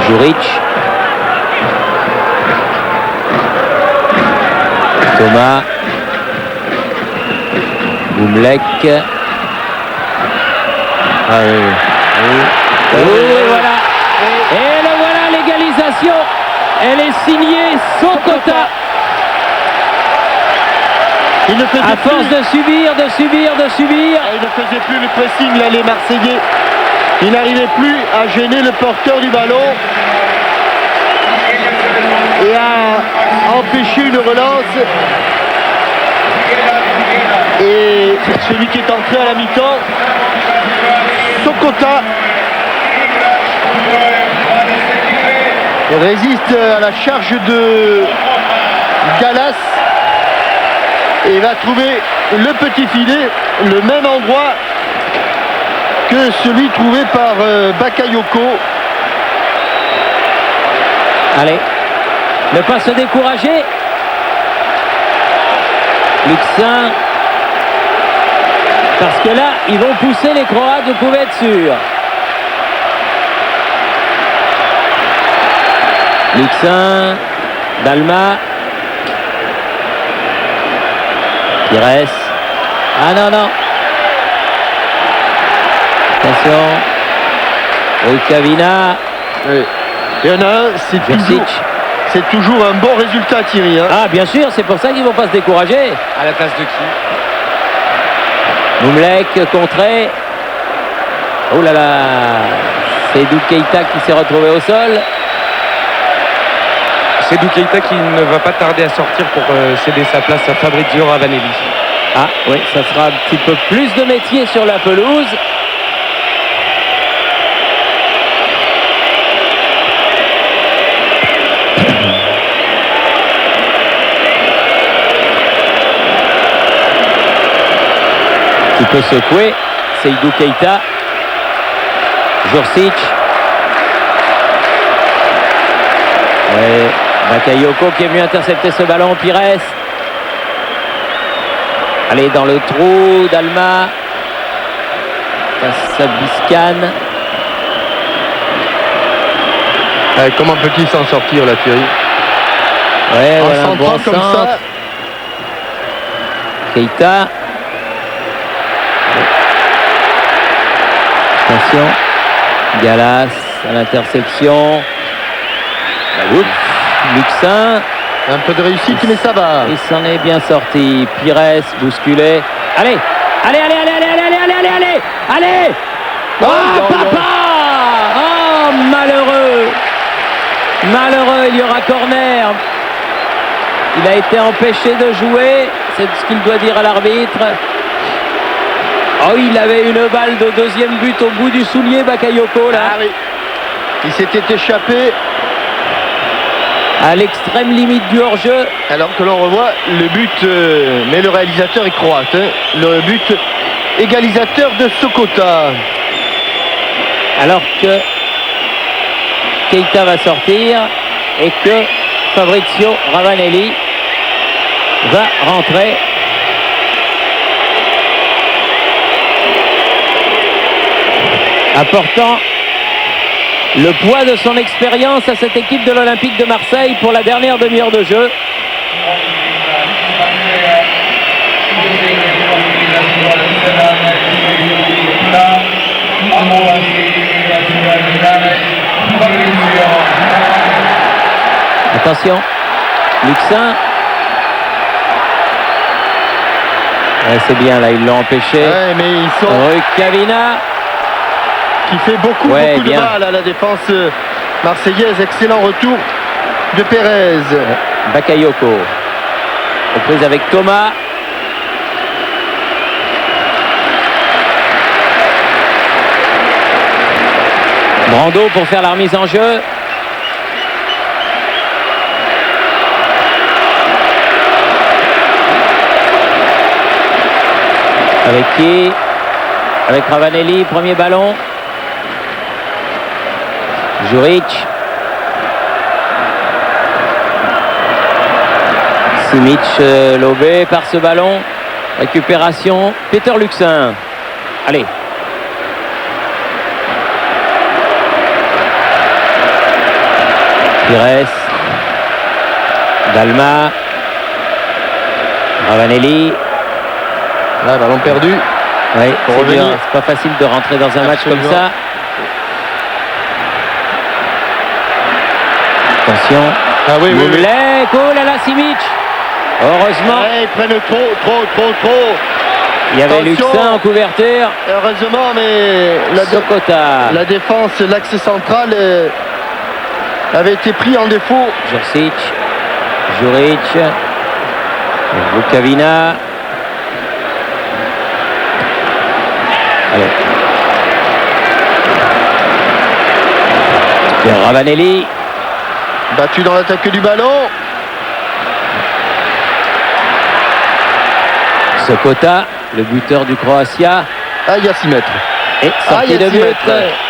Speaker 1: Juric. Thomas. Boumlek.
Speaker 2: Ah oui.
Speaker 1: Et voilà. Et le voilà, l'égalisation. Elle est signée Sokota.
Speaker 2: Il ne faisait
Speaker 1: à force de subir.
Speaker 2: Il ne faisait plus le pressing là, les Marseillais. Il n'arrivait plus à gêner le porteur du ballon et à empêcher une relance. Et celui qui est entré à la mi-temps, Sokota, il résiste à la charge de Galas et va trouver le petit filet, le même endroit que celui trouvé par Bakayoko.
Speaker 1: Allez, ne pas se décourager. Luxin, parce que là, ils vont pousser les Croates, vous pouvez être sûr. Luxin, Dalma, Pires. Ah non. Attention. Rukavina.
Speaker 2: Oui. Il y en a un, c'est toujours un bon résultat, Thierry. Hein.
Speaker 1: Ah, bien sûr, c'est pour ça qu'ils ne vont pas se décourager.
Speaker 3: À la place de qui?
Speaker 1: Moumlek contré. Oh là là. C'est Seydou Keita qui s'est retrouvé au sol.
Speaker 3: Seydou Keita qui ne va pas tarder à sortir pour céder sa place à Fabrizio Ravanelli.
Speaker 1: Ah oui, ça sera un petit peu plus de métier sur la pelouse. Qui peut secouer. Seydou Keita. Jursic. Ouais, Bakayoko qui est venu intercepter ce ballon. Pires. Allez, dans le trou d'Alma. Face à Biscan.
Speaker 2: Comment peut-il s'en sortir là, Thierry?
Speaker 1: Ouais,
Speaker 2: en
Speaker 1: voilà, un bon
Speaker 2: comme
Speaker 1: centre.
Speaker 2: ça.
Speaker 1: Keita. Attention. Galas à l'interception. Luxin.
Speaker 2: Un peu de réussite, mais ça va.
Speaker 1: Il s'en est bien sorti. Pires bousculé. Allez, allez, allez, allez, allez, allez, allez, allez, allez, allez. Oh, papa! Oh, malheureux. Malheureux, il y aura corner. Il a été empêché de jouer. C'est ce qu'il doit dire à l'arbitre. Oh, il avait une balle de deuxième but au bout du soulier, Bakayoko, là.
Speaker 2: Ah oui. Il s'était échappé
Speaker 1: à l'extrême limite du hors-jeu.
Speaker 2: Alors que l'on revoit le but, mais le réalisateur est croate. Hein. Le but égalisateur de Sokota.
Speaker 1: Alors que Keita va sortir et que Fabrizio Ravanelli va rentrer. Apportant le poids de son expérience à cette équipe de l'Olympique de Marseille pour la dernière demi-heure de jeu. Attention, Luxin. Ouais, c'est bien là, ils l'ont empêché.
Speaker 2: Ouais, mais ils sont...
Speaker 1: Rukavina.
Speaker 2: Qui fait beaucoup de mal à la défense marseillaise. Excellent retour de Pérez.
Speaker 1: Bakayoko. Reprise avec Thomas. Brando pour faire la remise en jeu. Avec qui? Avec Ravanelli, premier ballon. Juric. Simic lobé par ce ballon. Récupération. Peter Luxin. Allez. Pires. Dalma. Ravanelli.
Speaker 2: Là, ballon perdu.
Speaker 1: Oui, c'est pas facile de rentrer dans un match comme ça. Attention.
Speaker 2: Ah oui,
Speaker 1: Moulek. Oh là là, Simic. Heureusement.
Speaker 2: Ouais, ils prennent trop.
Speaker 1: Il y avait Luxin en couverture.
Speaker 2: Heureusement, mais la défense, l'axe central avait été pris en défaut.
Speaker 1: Juric. Rukavina. Allez. Pierre Ravanelli.
Speaker 2: Battu dans l'attaque du ballon.
Speaker 1: Sokota, le buteur du Croatia.
Speaker 2: Ah, il y a 6 mètres.
Speaker 1: Et sortie de but.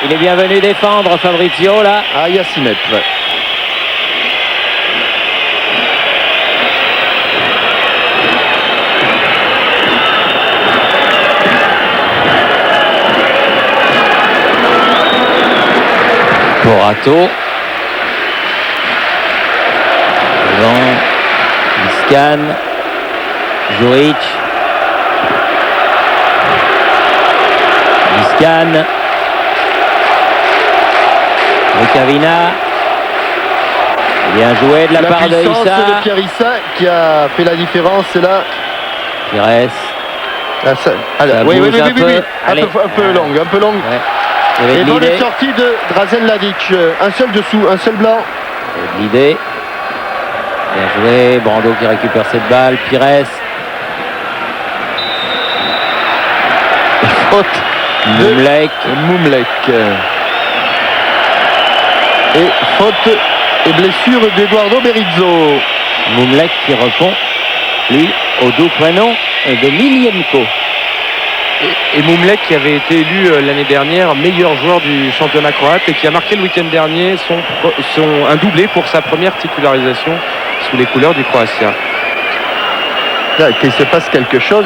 Speaker 1: Il est bien venu défendre Fabrizio là.
Speaker 2: Ah, il y a 6 mètres.
Speaker 1: Porato. Devant. Biscan. Juric. Biscan. Rukavina. Bien joué de la part de Issa.
Speaker 2: De Pierre Issa qui a fait la différence là.
Speaker 1: Pires.
Speaker 2: Oui. Un peu longue.
Speaker 1: Ouais.
Speaker 2: Et bonne sortie de Drazen Ladic. Un seul dessous, un seul blanc.
Speaker 1: L'idée. Bien joué. Brando qui récupère cette balle. Pires.
Speaker 2: Faute de
Speaker 1: Moumlek.
Speaker 2: Et faute et blessure d'Eduardo Berizzo.
Speaker 1: Moumlek qui répond, lui, au doux prénom de Milienko.
Speaker 3: Et Moumlek qui avait été élu l'année dernière meilleur joueur du championnat croate et qui a marqué le week-end dernier un doublé pour sa première titularisation sous les couleurs du Croatia.
Speaker 2: Là, qu'il se passe quelque chose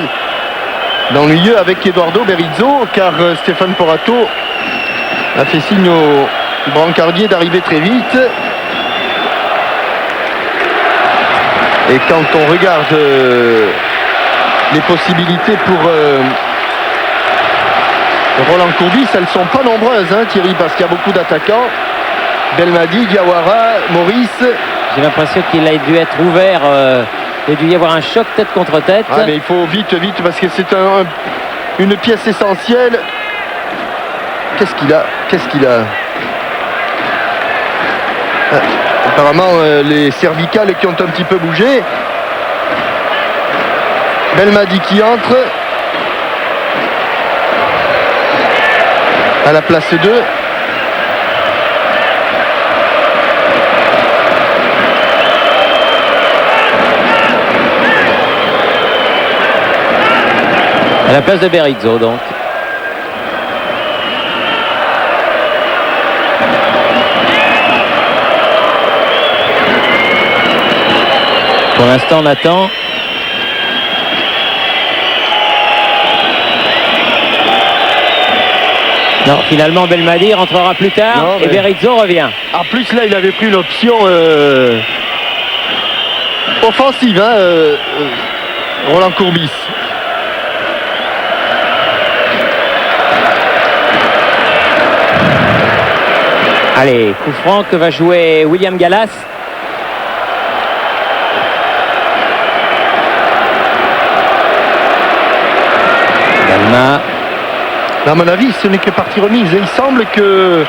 Speaker 2: dans le milieu avec Eduardo Berizzo, car Stéphane Porato a fait signe au brancardier d'arriver très vite. Et quand on regarde les possibilités pour Roland Courbis, elles ne sont pas nombreuses, hein, Thierry, parce qu'il y a beaucoup d'attaquants. Belmadi, Diawara, Maurice.
Speaker 1: J'ai l'impression qu'il a dû être ouvert. Il a dû y avoir un choc tête contre tête.
Speaker 2: Ah, mais il faut vite parce que c'est une pièce essentielle. Qu'est-ce qu'il a apparemment les cervicales qui ont un petit peu bougé. Belmadi qui entre à la place 2.
Speaker 1: À la place de Berizzo, donc. Pour l'instant, on attend. Non, finalement, Belmadi rentrera plus tard. Non, et Berizzo revient.
Speaker 2: En plus, là, il avait pris une option offensive, Roland Courbis.
Speaker 1: Allez, coup franc que va jouer William Gallas. Dalma.
Speaker 2: À mon avis, ce n'est que partie remise. Il semble que,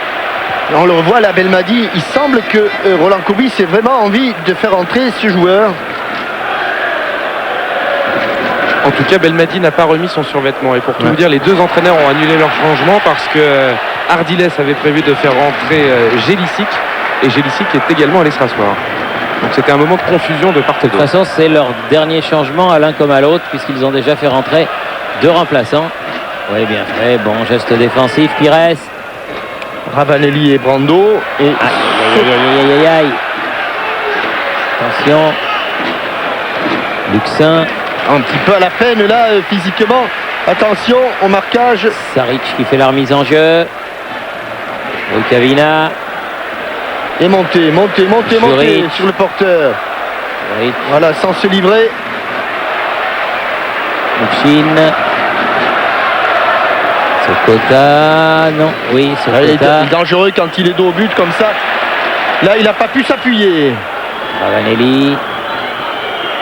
Speaker 2: on le revoit là, Belmadi, il semble que Roland Courbis ait vraiment envie de faire entrer ce joueur.
Speaker 3: En tout cas, Belmadi n'a pas remis son survêtement. Et pour tout vous dire, les deux entraîneurs ont annulé leur changement parce que Ardiles avait prévu de faire rentrer Gélicic. Et Gélicic est également allé se rasseoir. Donc c'était un moment de confusion de part et d'autre.
Speaker 1: De toute façon, c'est leur dernier changement à l'un comme à l'autre, puisqu'ils ont déjà fait rentrer deux remplaçants. Oui, bien fait. Bon geste défensif. Pires.
Speaker 2: Ravanelli et Brando. Et
Speaker 1: aïe. Attention. Luxin.
Speaker 2: Un petit peu à la peine là, physiquement. Attention au marquage.
Speaker 1: Saric qui fait la remise en jeu. Rukavina.
Speaker 2: Et monter sur le porteur.
Speaker 1: Zurich.
Speaker 2: Voilà, sans se livrer.
Speaker 1: Mouchine. Sokota, non, oui, Sokota.
Speaker 2: Il est dangereux quand il est dos au but comme ça. Là, il n'a pas pu s'appuyer.
Speaker 1: Ravanelli.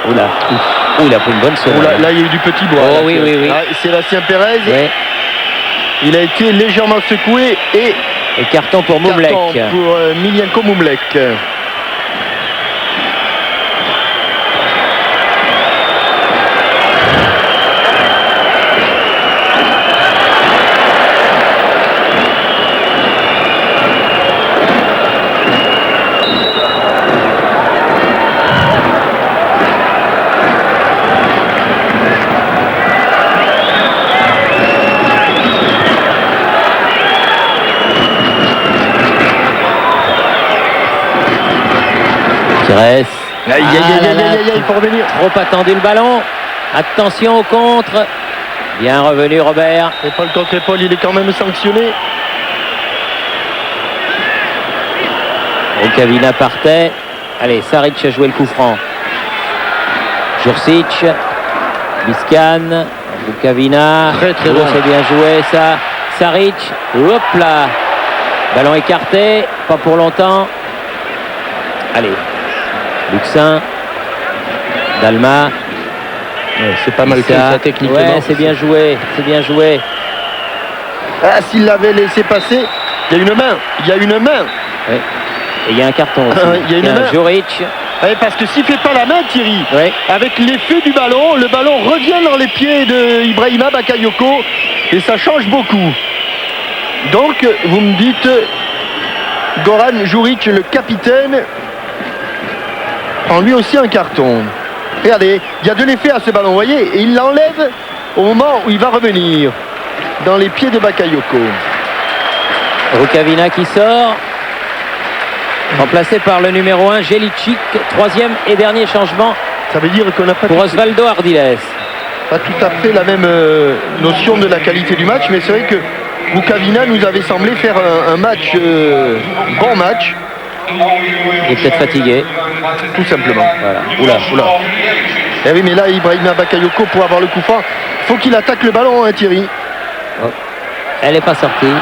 Speaker 1: Oula, il a pris une bonne seconde.
Speaker 2: Là, il y a eu du petit bois.
Speaker 1: Oh, oui.
Speaker 2: Sébastien Pérez.
Speaker 1: Oui.
Speaker 2: Il a été légèrement secoué et
Speaker 1: carton pour Moumlek.
Speaker 2: Carton pour Milienko Moumlek.
Speaker 1: Il faut revenir. Trop attendu le ballon. Attention au contre. Bien revenu Robert.
Speaker 2: Épaule contre épaule, il est quand même sanctionné.
Speaker 1: Rukavina partait. Allez, Saric a joué le coup franc. Jurcic. Biscan. Rukavina.
Speaker 2: Très bon.
Speaker 1: C'est bien joué ça. Saric. Hop là. Ballon écarté. Pas pour longtemps. Allez. Luxin. Dalma.
Speaker 2: C'est pas mal fait ça techniquement.
Speaker 1: Ouais, c'est bien joué.
Speaker 2: Ah, s'il l'avait laissé passer, il y a une main.
Speaker 1: Ouais. Et il y a un carton aussi.
Speaker 2: Il y a une main.
Speaker 1: Juric.
Speaker 2: Ouais, parce que s'il ne fait pas la main, Thierry,
Speaker 1: ouais.
Speaker 2: Avec l'effet du ballon, le ballon revient dans les pieds de Ibrahima Bakayoko et ça change beaucoup. Donc, vous me dites, Goran Juric, le capitaine, prend lui aussi un carton. Regardez, il y a de l'effet à ce ballon, vous voyez, et il l'enlève au moment où il va revenir dans les pieds de Bakayoko.
Speaker 1: Rukavina qui sort, remplacé par le numéro 1, Gélicic, troisième et dernier changement.
Speaker 2: Ça veut dire qu'on n'a pas
Speaker 1: pour Osvaldo Ardiles.
Speaker 2: Pas tout à fait la même notion de la qualité du match, mais c'est vrai que Rukavina nous avait semblé faire un match, bon match.
Speaker 1: Il est peut-être fatigué.
Speaker 2: Tout simplement.
Speaker 1: Voilà.
Speaker 2: Oula. Eh oui, mais là, Ibrahima Bakayoko, pour avoir le coup franc, il faut qu'il attaque le ballon, hein, Thierry.
Speaker 1: Oh. Elle n'est pas sortie.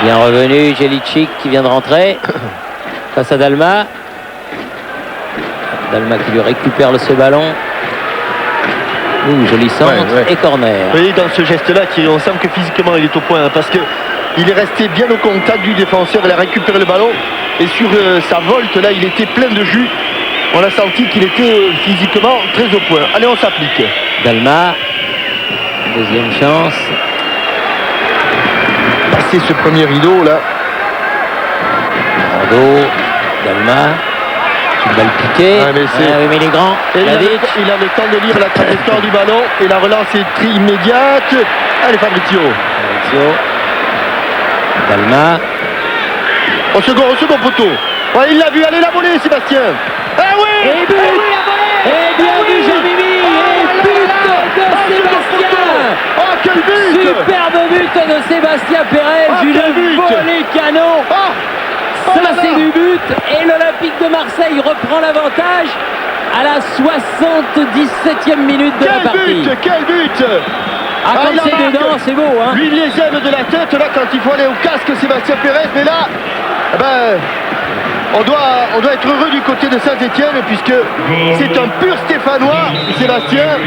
Speaker 1: Bien revenu, Gélicic qui vient de rentrer. Face à Dalma. Dalma qui lui récupère ce ballon. Joli centre et corner.
Speaker 2: Oui, dans ce geste-là, Thierry, on sent que physiquement il est au point, parce que il est resté bien au contact du défenseur, il a récupéré le ballon et sur sa volte là, il était plein de jus. On a senti qu'il était physiquement très au point. Allez, on s'applique.
Speaker 1: Dalma, deuxième chance.
Speaker 2: Passer ce premier rideau là.
Speaker 1: Brando, Dalma. Une balle piquée.
Speaker 2: Oui,
Speaker 1: mais il est grand.
Speaker 2: Et il a le temps de lire la trajectoire du ballon et la relance est immédiate. Allez, Fabrizio.
Speaker 1: Dalma.
Speaker 2: Au second poteau. Ouais, il l'a vu, allez la volée, Sébastien. Ah oui.
Speaker 1: Et but. Et bien vu, Jean-Mimi. Et but de Sébastien.
Speaker 2: Oh, quel but.
Speaker 1: Superbe but de Sébastien Pérez. Une volée canon. Ça, c'est du but. Et l'Olympique de Marseille reprend l'avantage à la 77e minute de la partie.
Speaker 2: Quel but.
Speaker 1: Quand c'est dedans, c'est beau.
Speaker 2: 8 millième de la tête, là, quand il faut aller au casque, Sébastien Pérez. Mais là, on doit être heureux du côté de Saint-Etienne, puisque c'est un pur Stéphanois, Sébastien.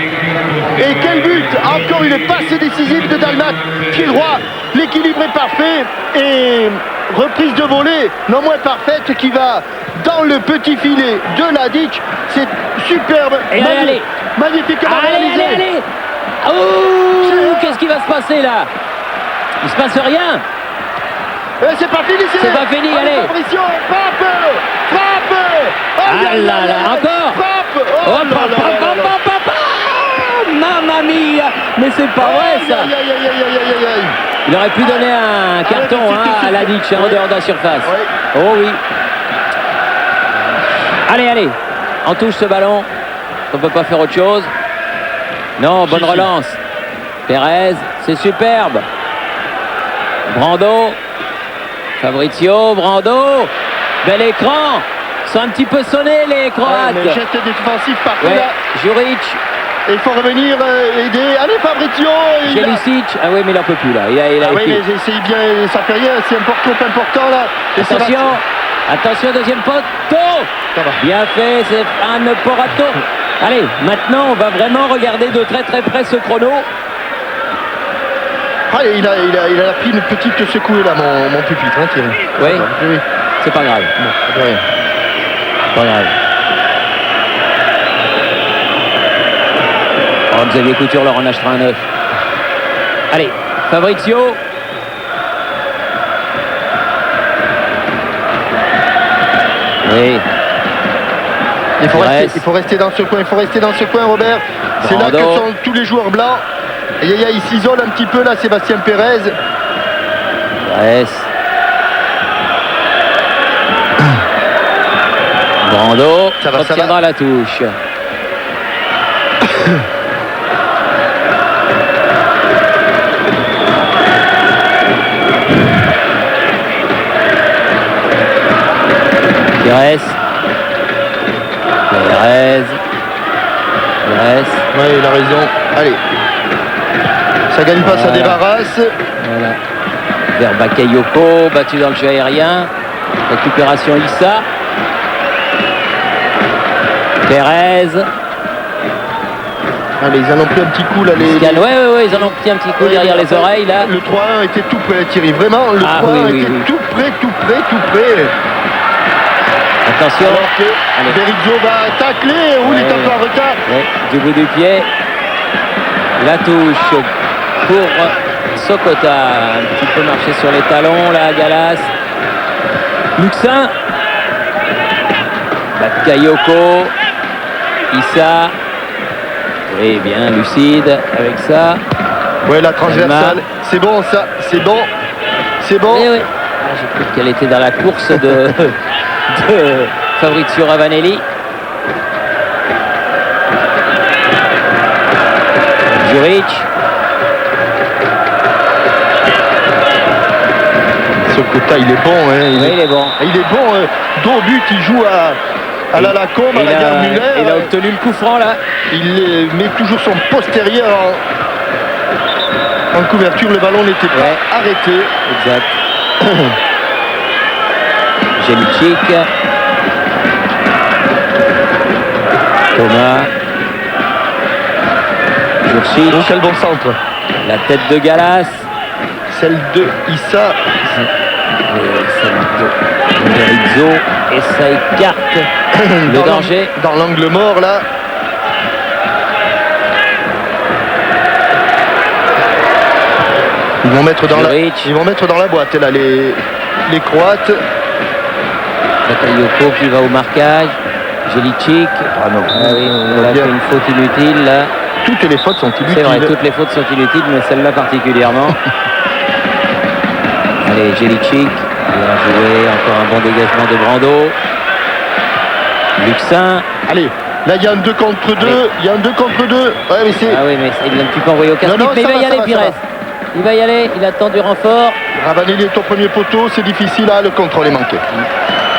Speaker 2: Et quel but. Encore une passe décisive de Dalmat, pied droit. L'équilibre est parfait. Et reprise de volée, non moins parfaite, qui va dans le petit filet de Ladic. C'est superbe.
Speaker 1: Et
Speaker 2: magnifiquement réalisé.
Speaker 1: Allez. Qu'est-ce qui va se passer là? Il se passe rien.
Speaker 2: C'est pas fini,
Speaker 1: c'est pas fini, allez.
Speaker 2: Fabricio, frappe.
Speaker 1: Encore.
Speaker 2: Frappe.
Speaker 1: Mamma mia. Mais c'est pas vrai ça. Il aurait pu donner un carton à Ladic en dehors de la surface. Oh oui. Allez. On touche ce ballon. On ne peut pas faire autre chose. Non, bonne relance. Pérez, c'est superbe. Brando. Fabrizio, Brando. Bel écran. Ils sont un petit peu sonnés les Croates.
Speaker 2: Mais geste défensif partout là.
Speaker 1: Juric.
Speaker 2: Et il faut revenir aider. Allez, Fabrizio.
Speaker 1: Gelicic. Ah oui, mais il n'en peut plus là. Il a
Speaker 2: oui, mais c'est bien, ça fait rien. C'est important là. Et
Speaker 1: Attention, deuxième poteau. Bien fait, c'est Stéphane Porato. Allez, maintenant on va vraiment regarder de très près ce chrono.
Speaker 2: Allez, il a pris une petite secouée là, mon pupitre, Thierry.
Speaker 1: Oui. C'est pas grave.
Speaker 2: Non, rien.
Speaker 1: Pas grave. Xavier Couture leur en achètera un neuf. Allez, Fabrizio. Oui.
Speaker 2: Il faut rester dans ce coin, Robert. C'est là que sont tous les joueurs blancs. Il s'isole un petit peu là, Sébastien Pérez.
Speaker 1: Brando obtiendra la touche. Pérez.
Speaker 2: Oui, il a raison. Allez. Ça gagne pas, ça débarrasse.
Speaker 1: Voilà. Vers Bakayoko, battu dans le jeu aérien. Récupération Issa. Pérez.
Speaker 2: Allez, ils en ont pris un petit coup là.
Speaker 1: Ouais, ils en ont pris un petit coup derrière les oreilles là.
Speaker 2: Le 3-1 était tout près, Thierry. Vraiment, le 3-1 était tout près.
Speaker 1: Attention.
Speaker 2: Alors que Berizzo va tacler. Il est un peu en retard.
Speaker 1: Du bout du pied. La touche pour Sokota. Un petit peu marché sur les talons là, Galas. Luxin. Bakayoko. Issa. Oui, bien lucide avec ça.
Speaker 2: Ouais, la transversale. C'est bon ça. C'est bon.
Speaker 1: J'ai cru qu'elle était dans la course de Fabrizio Ravanelli. Juric.
Speaker 2: Sokota, il est bon.
Speaker 1: Il est bon.
Speaker 2: Il est bon. Dos au but, il joue à la Lacombe, à la gare Muller.
Speaker 1: Il a obtenu le coup franc là.
Speaker 2: Il met toujours son postérieur en couverture. Le ballon n'était pas arrêté.
Speaker 1: Exact. Gelicic. Thomas. Jurcic.
Speaker 2: Oh, quel bon centre.
Speaker 1: La tête de Gallas.
Speaker 2: Celle de Issa.
Speaker 1: Celle de Rizzo. Et ça écarte le danger.
Speaker 2: Dans l'angle mort là. Ils vont mettre dans la boîte là les Croates.
Speaker 1: Bakayoko qui va au marquage. Jelicic.
Speaker 2: Ah non.
Speaker 1: Ah oui, il a fait une faute inutile là.
Speaker 2: Toutes les fautes sont inutiles.
Speaker 1: C'est vrai, toutes les fautes sont inutiles, mais celle-là particulièrement. Allez, Jelicic. Bien joué. Encore un bon dégagement de Brando. Luxin.
Speaker 2: Allez. Là, il y a un 2 contre 2. Il y a un 2 contre 2. Ouais, mais c'est...
Speaker 1: Ah oui, mais il l'a un petit peu envoyé au casse-pipe. Mais il va y aller, Pires. Il va y aller. Il attend du renfort.
Speaker 2: Ravanelli est au premier poteau. C'est difficile. Là, le contrôle est manqué.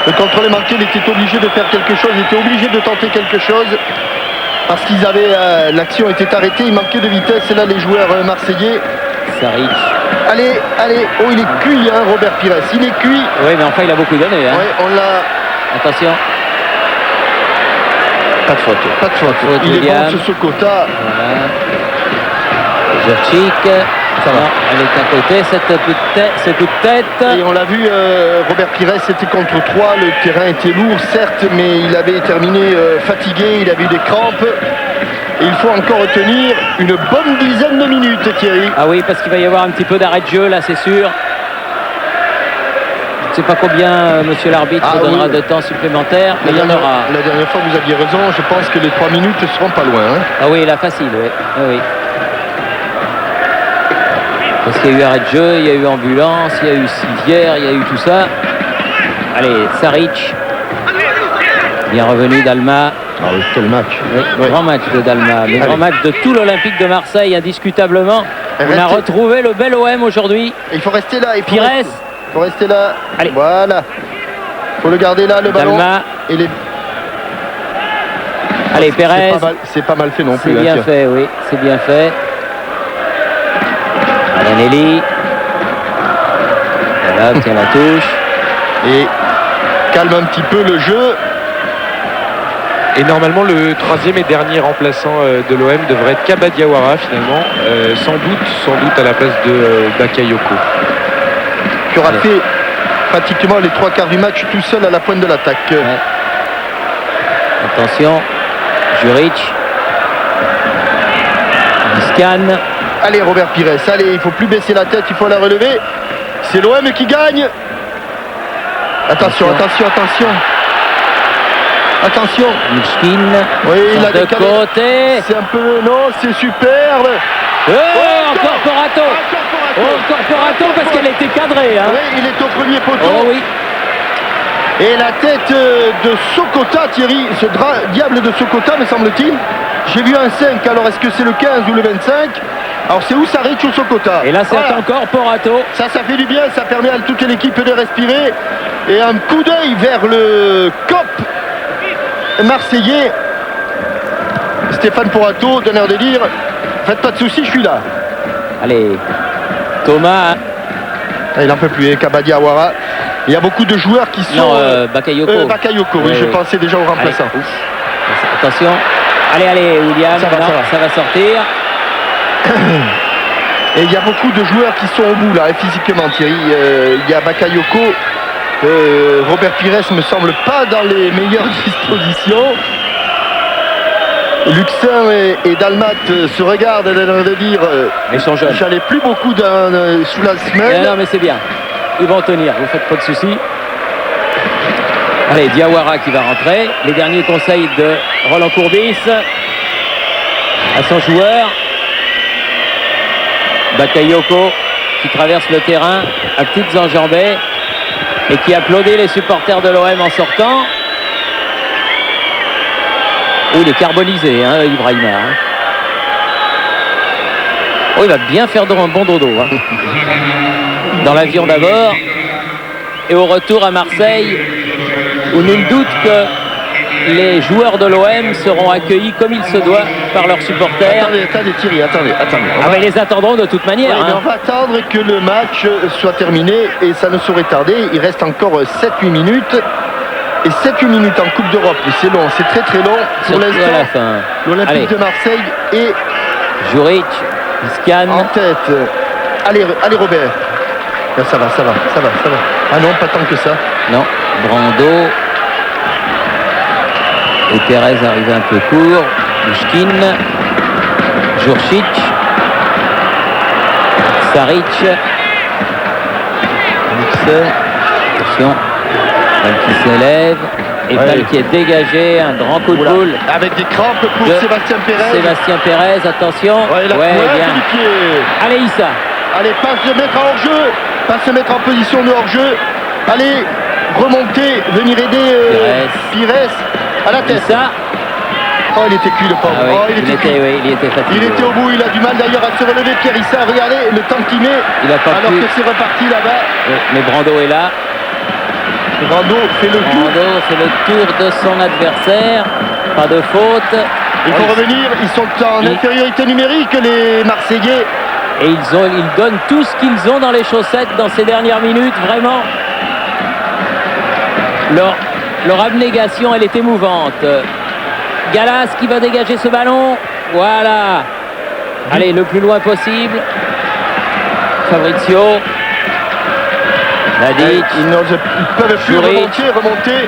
Speaker 2: Le contrôle est manqué. Il était obligé de faire quelque chose. Il était obligé de tenter quelque chose. Parce qu'ils avaient... l'action était arrêtée. Il manquait de vitesse. Et là, les joueurs marseillais...
Speaker 1: Saric.
Speaker 2: Allez. Oh, il est cuit, hein, Robert Pires. Il est cuit.
Speaker 1: Oui, mais enfin, il a beaucoup donné. Hein.
Speaker 2: Ouais, on l'a...
Speaker 1: Attention.
Speaker 2: Pas de faute. Il est bon, ce Sokota.
Speaker 1: Voilà. Jurcic. Ça va. Elle est à côté, ce coup de tête.
Speaker 2: Et on l'a vu, Robert Pires était contre 3. Le terrain était lourd, certes, mais il avait terminé fatigué. Il avait eu des crampes. Et il faut encore tenir une bonne dizaine de minutes, Thierry.
Speaker 1: Ah oui, parce qu'il va y avoir un petit peu d'arrêt de jeu, là, c'est sûr. Je ne sais pas combien monsieur l'arbitre donnera de temps supplémentaire, mais il y en aura.
Speaker 2: La dernière fois, vous aviez raison. Je pense que les 3 minutes ne seront pas loin. Hein.
Speaker 1: Ah oui, là, facile, oui. Ah oui. Parce qu'il y a eu arrêt de jeu, il y a eu ambulance, il y a eu civière, il y a eu tout ça. Allez, Saric. Bien revenu d'Alma.
Speaker 2: Ah oui, quel match.
Speaker 1: Oui, grand match de Dalma. Mais grand match de tout l'Olympique de Marseille, indiscutablement. On a retrouvé le bel OM aujourd'hui.
Speaker 2: Il faut rester là.
Speaker 1: Pires.
Speaker 2: Il faut rester là.
Speaker 1: Allez.
Speaker 2: Voilà. Il faut le garder là, le ballon.
Speaker 1: Dalma.
Speaker 2: Et les...
Speaker 1: Allez, Pérez.
Speaker 2: C'est pas mal fait non plus.
Speaker 1: C'est bien fait, oui. C'est bien fait. Ravanelli. Voilà, tient la touche.
Speaker 2: Et calme un petit peu le jeu.
Speaker 3: Et normalement, le troisième et dernier remplaçant de l'OM devrait être Kaba Diawara finalement, sans doute à la place de Bakayoko.
Speaker 2: Qui aura fait pratiquement les 3/4 du match tout seul à la pointe de l'attaque.
Speaker 1: Ouais. Attention, Juric. Biscan.
Speaker 2: Allez, Robert Pires, allez, il faut plus baisser la tête, il faut la relever. C'est l'OM qui gagne. Attention. Attention.
Speaker 1: Mishkin.
Speaker 2: Oui, il a
Speaker 1: de
Speaker 2: décalé.
Speaker 1: Côté.
Speaker 2: C'est un peu... Non, c'est superbe.
Speaker 1: Encore Porato. Encore Porato parce qu'elle était cadrée. Hein.
Speaker 2: Oui, il est au premier poteau.
Speaker 1: Oh oui.
Speaker 2: Et la tête de Sokota, Thierry, ce diable de Sokota, me semble-t-il. J'ai vu un 5, alors est-ce que c'est le 15 ou le 25? Alors c'est où Saric ou Sokota?
Speaker 1: Et là c'est encore Porato.
Speaker 2: Ça fait du bien, ça permet à toute l'équipe de respirer. Et un coup d'œil vers le COP marseillais. Stéphane Porato donne l'air de dire faites pas de soucis, je suis là.
Speaker 1: Allez, Thomas.
Speaker 2: Il n'en peut plus, Kaba Diawara. Il y a beaucoup de joueurs qui sont...
Speaker 1: Non, Bakayoko.
Speaker 2: Bakayoko, oui, je pensais déjà au remplaçant.
Speaker 1: Attention. Allez, William. Ça va sortir.
Speaker 2: Et il y a beaucoup de joueurs qui sont au bout là, physiquement, Thierry. Il y a Bakayoko. Robert Pires me semble pas dans les meilleures dispositions. Luxin et Dalmat se regardent de dire
Speaker 1: ils sont jeunes.
Speaker 2: J'allais plus beaucoup sous la semaine.
Speaker 1: Non mais c'est bien. Ils vont tenir, vous faites pas de soucis. Allez, Diawara qui va rentrer. Les derniers conseils de Roland Courbis à son joueur. Bakayoko qui traverse le terrain à petites enjambées et qui applaudit les supporters de l'OM en sortant. Oh, il est carbonisé, hein, Ibrahima. Hein. Oh, il va bien faire un bon dodo. Hein. Dans l'avion d'abord. Et au retour à Marseille, où nul doute que les joueurs de l'OM seront accueillis comme il se doit par leurs supporters.
Speaker 2: Attendez Thierry, attendez.
Speaker 1: Mais ils les attendront de toute manière.
Speaker 2: Oui, mais on va attendre que le match soit terminé et ça ne saurait tarder. Il reste encore 7-8 minutes. et 7 minutes en Coupe d'Europe. C'est long, c'est très très long. Pour l'instant, l'Olympique de Marseille est
Speaker 1: Juric, Biscan
Speaker 2: en tête. Allez Robert. Là, ça va. Ah non, pas tant que ça.
Speaker 1: Non, Brando. Et Pérez arrive un peu court. Bushkin, Jurcic, Saric, attention, balle qui s'élève et balle qui est dégagée, un grand coup de boule
Speaker 2: avec des crampes pour Sébastien Pérez.
Speaker 1: Attention,
Speaker 2: bien.
Speaker 1: Allez Issa,
Speaker 2: allez, pas se mettre en hors-jeu, pas se mettre en position de hors-jeu, allez remonter, venir aider Pires à la tête.
Speaker 1: Issa.
Speaker 2: Oh, il était cuit le pauvre.
Speaker 1: Il était fatigué.
Speaker 2: Il était au bout, il a du mal d'ailleurs à se relever. Pierre Issa, regardez le temps qu'il met.
Speaker 1: Il a pas
Speaker 2: alors que c'est reparti là-bas.
Speaker 1: Mais Brando est là.
Speaker 2: Brando fait le
Speaker 1: tour de son adversaire. Pas de faute.
Speaker 2: Il faut revenir. Ils sont en infériorité numérique, les Marseillais.
Speaker 1: Et ils donnent tout ce qu'ils ont dans les chaussettes dans ces dernières minutes. Vraiment. Leur abnégation, elle est émouvante. Gallas qui va dégager ce ballon. Voilà. Allez, le plus loin possible. Fabrizio. Nadic.
Speaker 2: Ils peuvent plus remonter.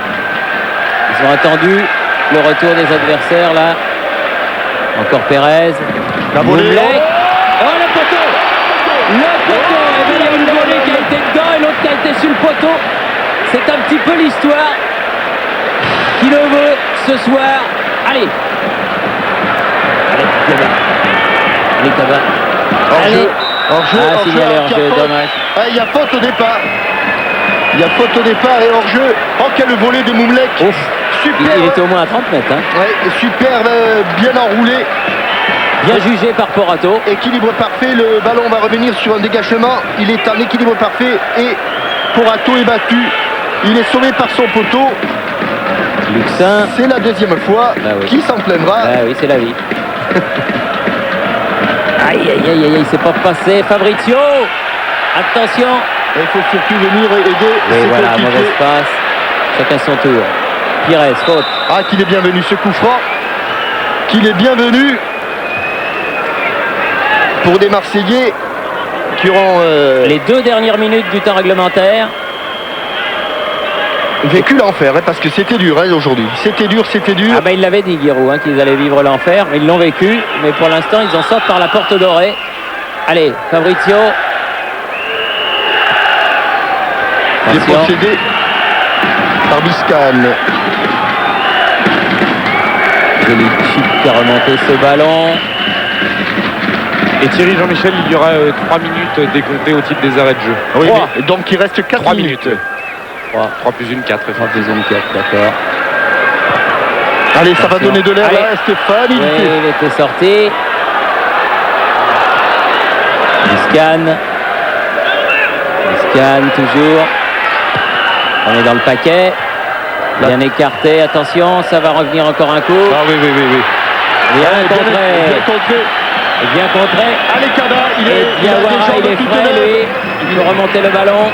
Speaker 1: Ils ont attendu le retour des adversaires là. Encore Pérez.
Speaker 2: La volée.
Speaker 1: Oh, le poteau. Le poteau. Et bien, il y a une volée qui a été dedans et l'autre qui a été sur le poteau. C'est un petit peu l'histoire qui le veut ce soir. Allez, Kaba. Allez.
Speaker 2: Hors-jeu,
Speaker 1: dommage.
Speaker 2: Il y a faute au départ. Et hors-jeu. Oh, quel volet de Moumlek.
Speaker 1: Super. Il était au moins à 30 mètres.
Speaker 2: Super, bien enroulé.
Speaker 1: Bien jugé par Porato.
Speaker 2: Équilibre parfait, le ballon va revenir sur un dégagement. Il est en équilibre parfait et Porato est battu. Il est sauvé par son poteau.
Speaker 1: Luxin.
Speaker 2: C'est la deuxième fois. Qui s'en plaindra?
Speaker 1: Oui, c'est la vie. Aïe, c'est pas passé. Fabrizio. Attention.
Speaker 2: Il faut surtout venir aider.
Speaker 1: Oui, voilà, mauvaise passe. Chacun son tour. Pires, faute.
Speaker 2: Qu'il est bienvenu ce coup franc. Qu'il est bienvenu pour des Marseillais qui auront
Speaker 1: les 2 dernières minutes du temps réglementaire.
Speaker 2: Vécu l'enfer, parce que c'était dur aujourd'hui. C'était dur.
Speaker 1: Il l'avait dit, Giroud, qu'ils allaient vivre l'enfer. Ils l'ont vécu, mais pour l'instant, ils en sortent par la porte dorée. Allez, Fabrizio.
Speaker 2: Dépossédé par Biscan.
Speaker 1: Jelic qui a remonté ce ballon.
Speaker 3: Et Thierry Jean-Michel, il y aura 3 minutes décomptées au titre des arrêts de jeu.
Speaker 2: Oui, donc il reste 4 minutes.
Speaker 3: 3 plus 1, 4.
Speaker 1: 3 plus 1, 4, d'accord.
Speaker 2: Allez, ça va donner de l'air là, Stéphane.
Speaker 1: Il était sorti. Biscan toujours. On est dans le paquet. Bien écarté, attention, ça va revenir encore un coup.
Speaker 3: Oui.
Speaker 1: Bien contré.
Speaker 2: Allez, Kaba, il
Speaker 1: est frais, lui. Il peut remonter le ballon.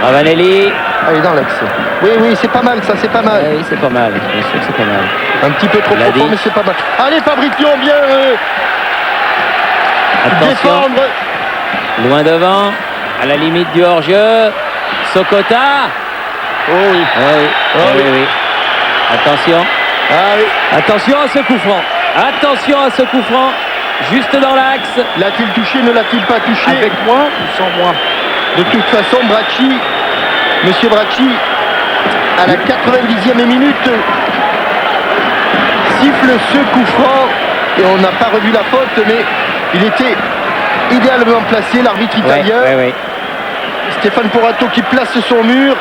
Speaker 1: Ravanelli.
Speaker 2: Il est dans l'axe. Oui, c'est pas mal, ça, c'est pas mal.
Speaker 1: Oui, c'est pas mal, bien sûr que c'est pas mal.
Speaker 2: Un petit peu trop profond, mais c'est pas mal. Allez, Fabrizio, bien
Speaker 1: défendre. Loin devant, à la limite du hors-jeu. Sokota.
Speaker 2: Oui.
Speaker 1: Attention. Attention à ce coup franc. Juste dans l'axe.
Speaker 2: L'a-t-il touché, ne l'a-t-il pas touché?
Speaker 3: Avec moi ou sans moi?
Speaker 2: De toute façon, Monsieur Bracci, à la 90e minute, siffle ce coup franc. Et on n'a pas revu la faute, mais il était idéalement placé, l'arbitre italien.
Speaker 1: Oui.
Speaker 2: Stéphane Porato qui place son mur.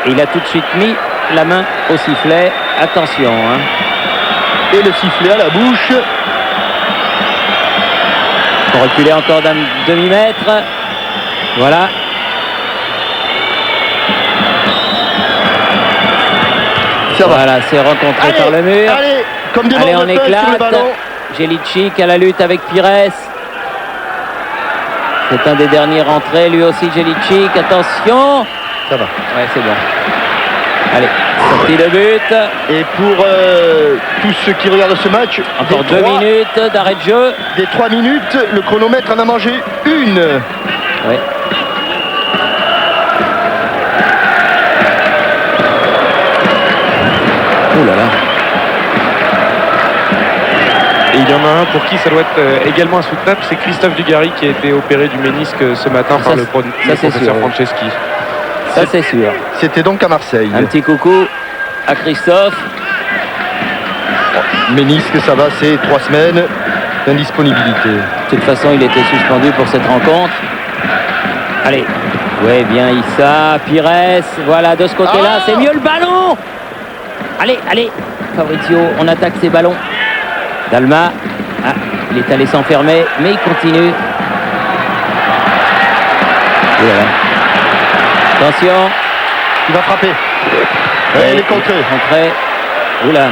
Speaker 1: Et il a tout de suite mis la main au sifflet. Attention.
Speaker 2: Et le sifflet à la bouche.
Speaker 1: On reculer encore d'un demi-mètre. Voilà. Voilà, c'est rencontré par le mur. Allez, on éclate. Jelic à la lutte avec Pires. C'est un des derniers rentrés, lui aussi Jelic. Attention.
Speaker 2: Ça va.
Speaker 1: Ouais, c'est bon. Allez, sortie de but.
Speaker 2: Et pour tous ceux qui regardent ce match,
Speaker 1: Encore 2 minutes d'arrêt de jeu.
Speaker 2: Des 3 minutes, le chronomètre en a mangé une.
Speaker 1: Oui. Oh là là.
Speaker 3: Et il y en a un pour qui ça doit être également insoutenable, c'est Christophe Dugarry qui a été opéré du ménisque ce matin par le professeur Franceschi.
Speaker 1: Ça c'est sûr.
Speaker 2: C'était donc à Marseille.
Speaker 1: Un petit coucou à Christophe.
Speaker 2: Ménisque, ça va, c'est 3 semaines d'indisponibilité.
Speaker 1: De toute façon, il était suspendu pour cette rencontre. Allez. Ouais, bien Issa, Pires. Voilà, de ce côté-là, c'est mieux le ballon. Allez, allez. Fabrizio, on attaque ces ballons. Dalma. Ah, il est allé s'enfermer, mais il continue. Voilà. Attention.
Speaker 2: Il va frapper. Ouais, il est contré.
Speaker 1: Oula.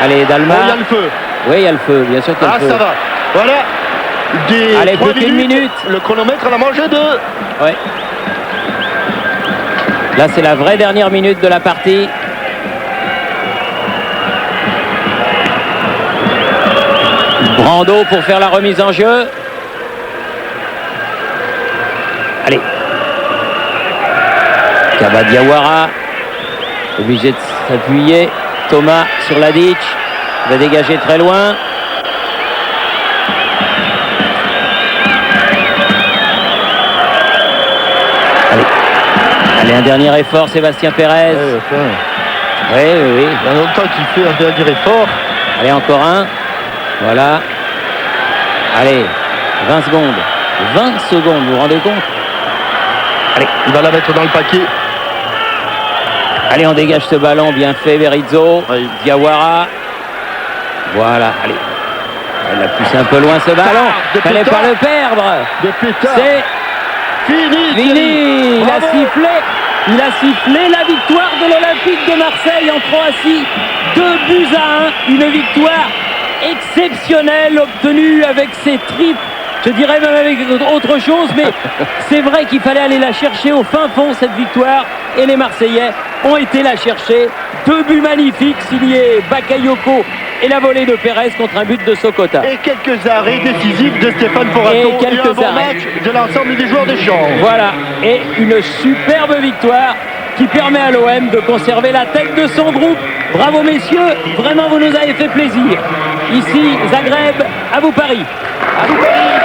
Speaker 1: Allez, Dalma.
Speaker 2: Oh, il y a le feu.
Speaker 1: Oui, il y a le feu, bien sûr qu'il y a le feu.
Speaker 2: Ça va. Voilà.
Speaker 1: Allez, plus qu'une minute.
Speaker 2: Le chronomètre en a mangé 2.
Speaker 1: Ouais. Là, c'est la vraie dernière minute de la partie. Brando pour faire la remise en jeu. Allez. Kaba Diawara. Obligé de s'appuyer. Thomas sur la ditch. Il va dégager très loin. Allez, un dernier effort, Sébastien Pérez. Oui.
Speaker 2: Il y a longtemps qu'il fait un dernier effort.
Speaker 1: Allez, encore un. Voilà. Allez, 20 secondes. 20 secondes, vous vous rendez compte?
Speaker 2: Allez, il va la mettre dans le paquet.
Speaker 1: Allez, on dégage ce ballon, bien fait, Berizzo.
Speaker 2: Oui.
Speaker 1: Diawara. Voilà, allez. Elle a poussé un peu loin ce ballon. Il fallait pas le perdre. C'est fini. Il a sifflé la victoire de l'Olympique de Marseille en Croatie. 2-1. Une victoire exceptionnelle obtenue avec ses tripes. Je dirais même avec autre chose, mais c'est vrai qu'il fallait aller la chercher au fin fond, cette victoire. Et les Marseillais ont été la chercher. 2 buts magnifiques signés Bakayoko et la volée de Pérez contre un but de Sokota.
Speaker 2: Et quelques arrêts décisifs de Stéphane Porato.
Speaker 1: Et quelques
Speaker 2: un bon match de l'ensemble des joueurs des Champs.
Speaker 1: Voilà, et une superbe victoire qui permet à l'OM de conserver la tête de son groupe. Bravo messieurs, vraiment vous nous avez fait plaisir. Ici Zagreb, à vous Paris.
Speaker 2: À vous Paris.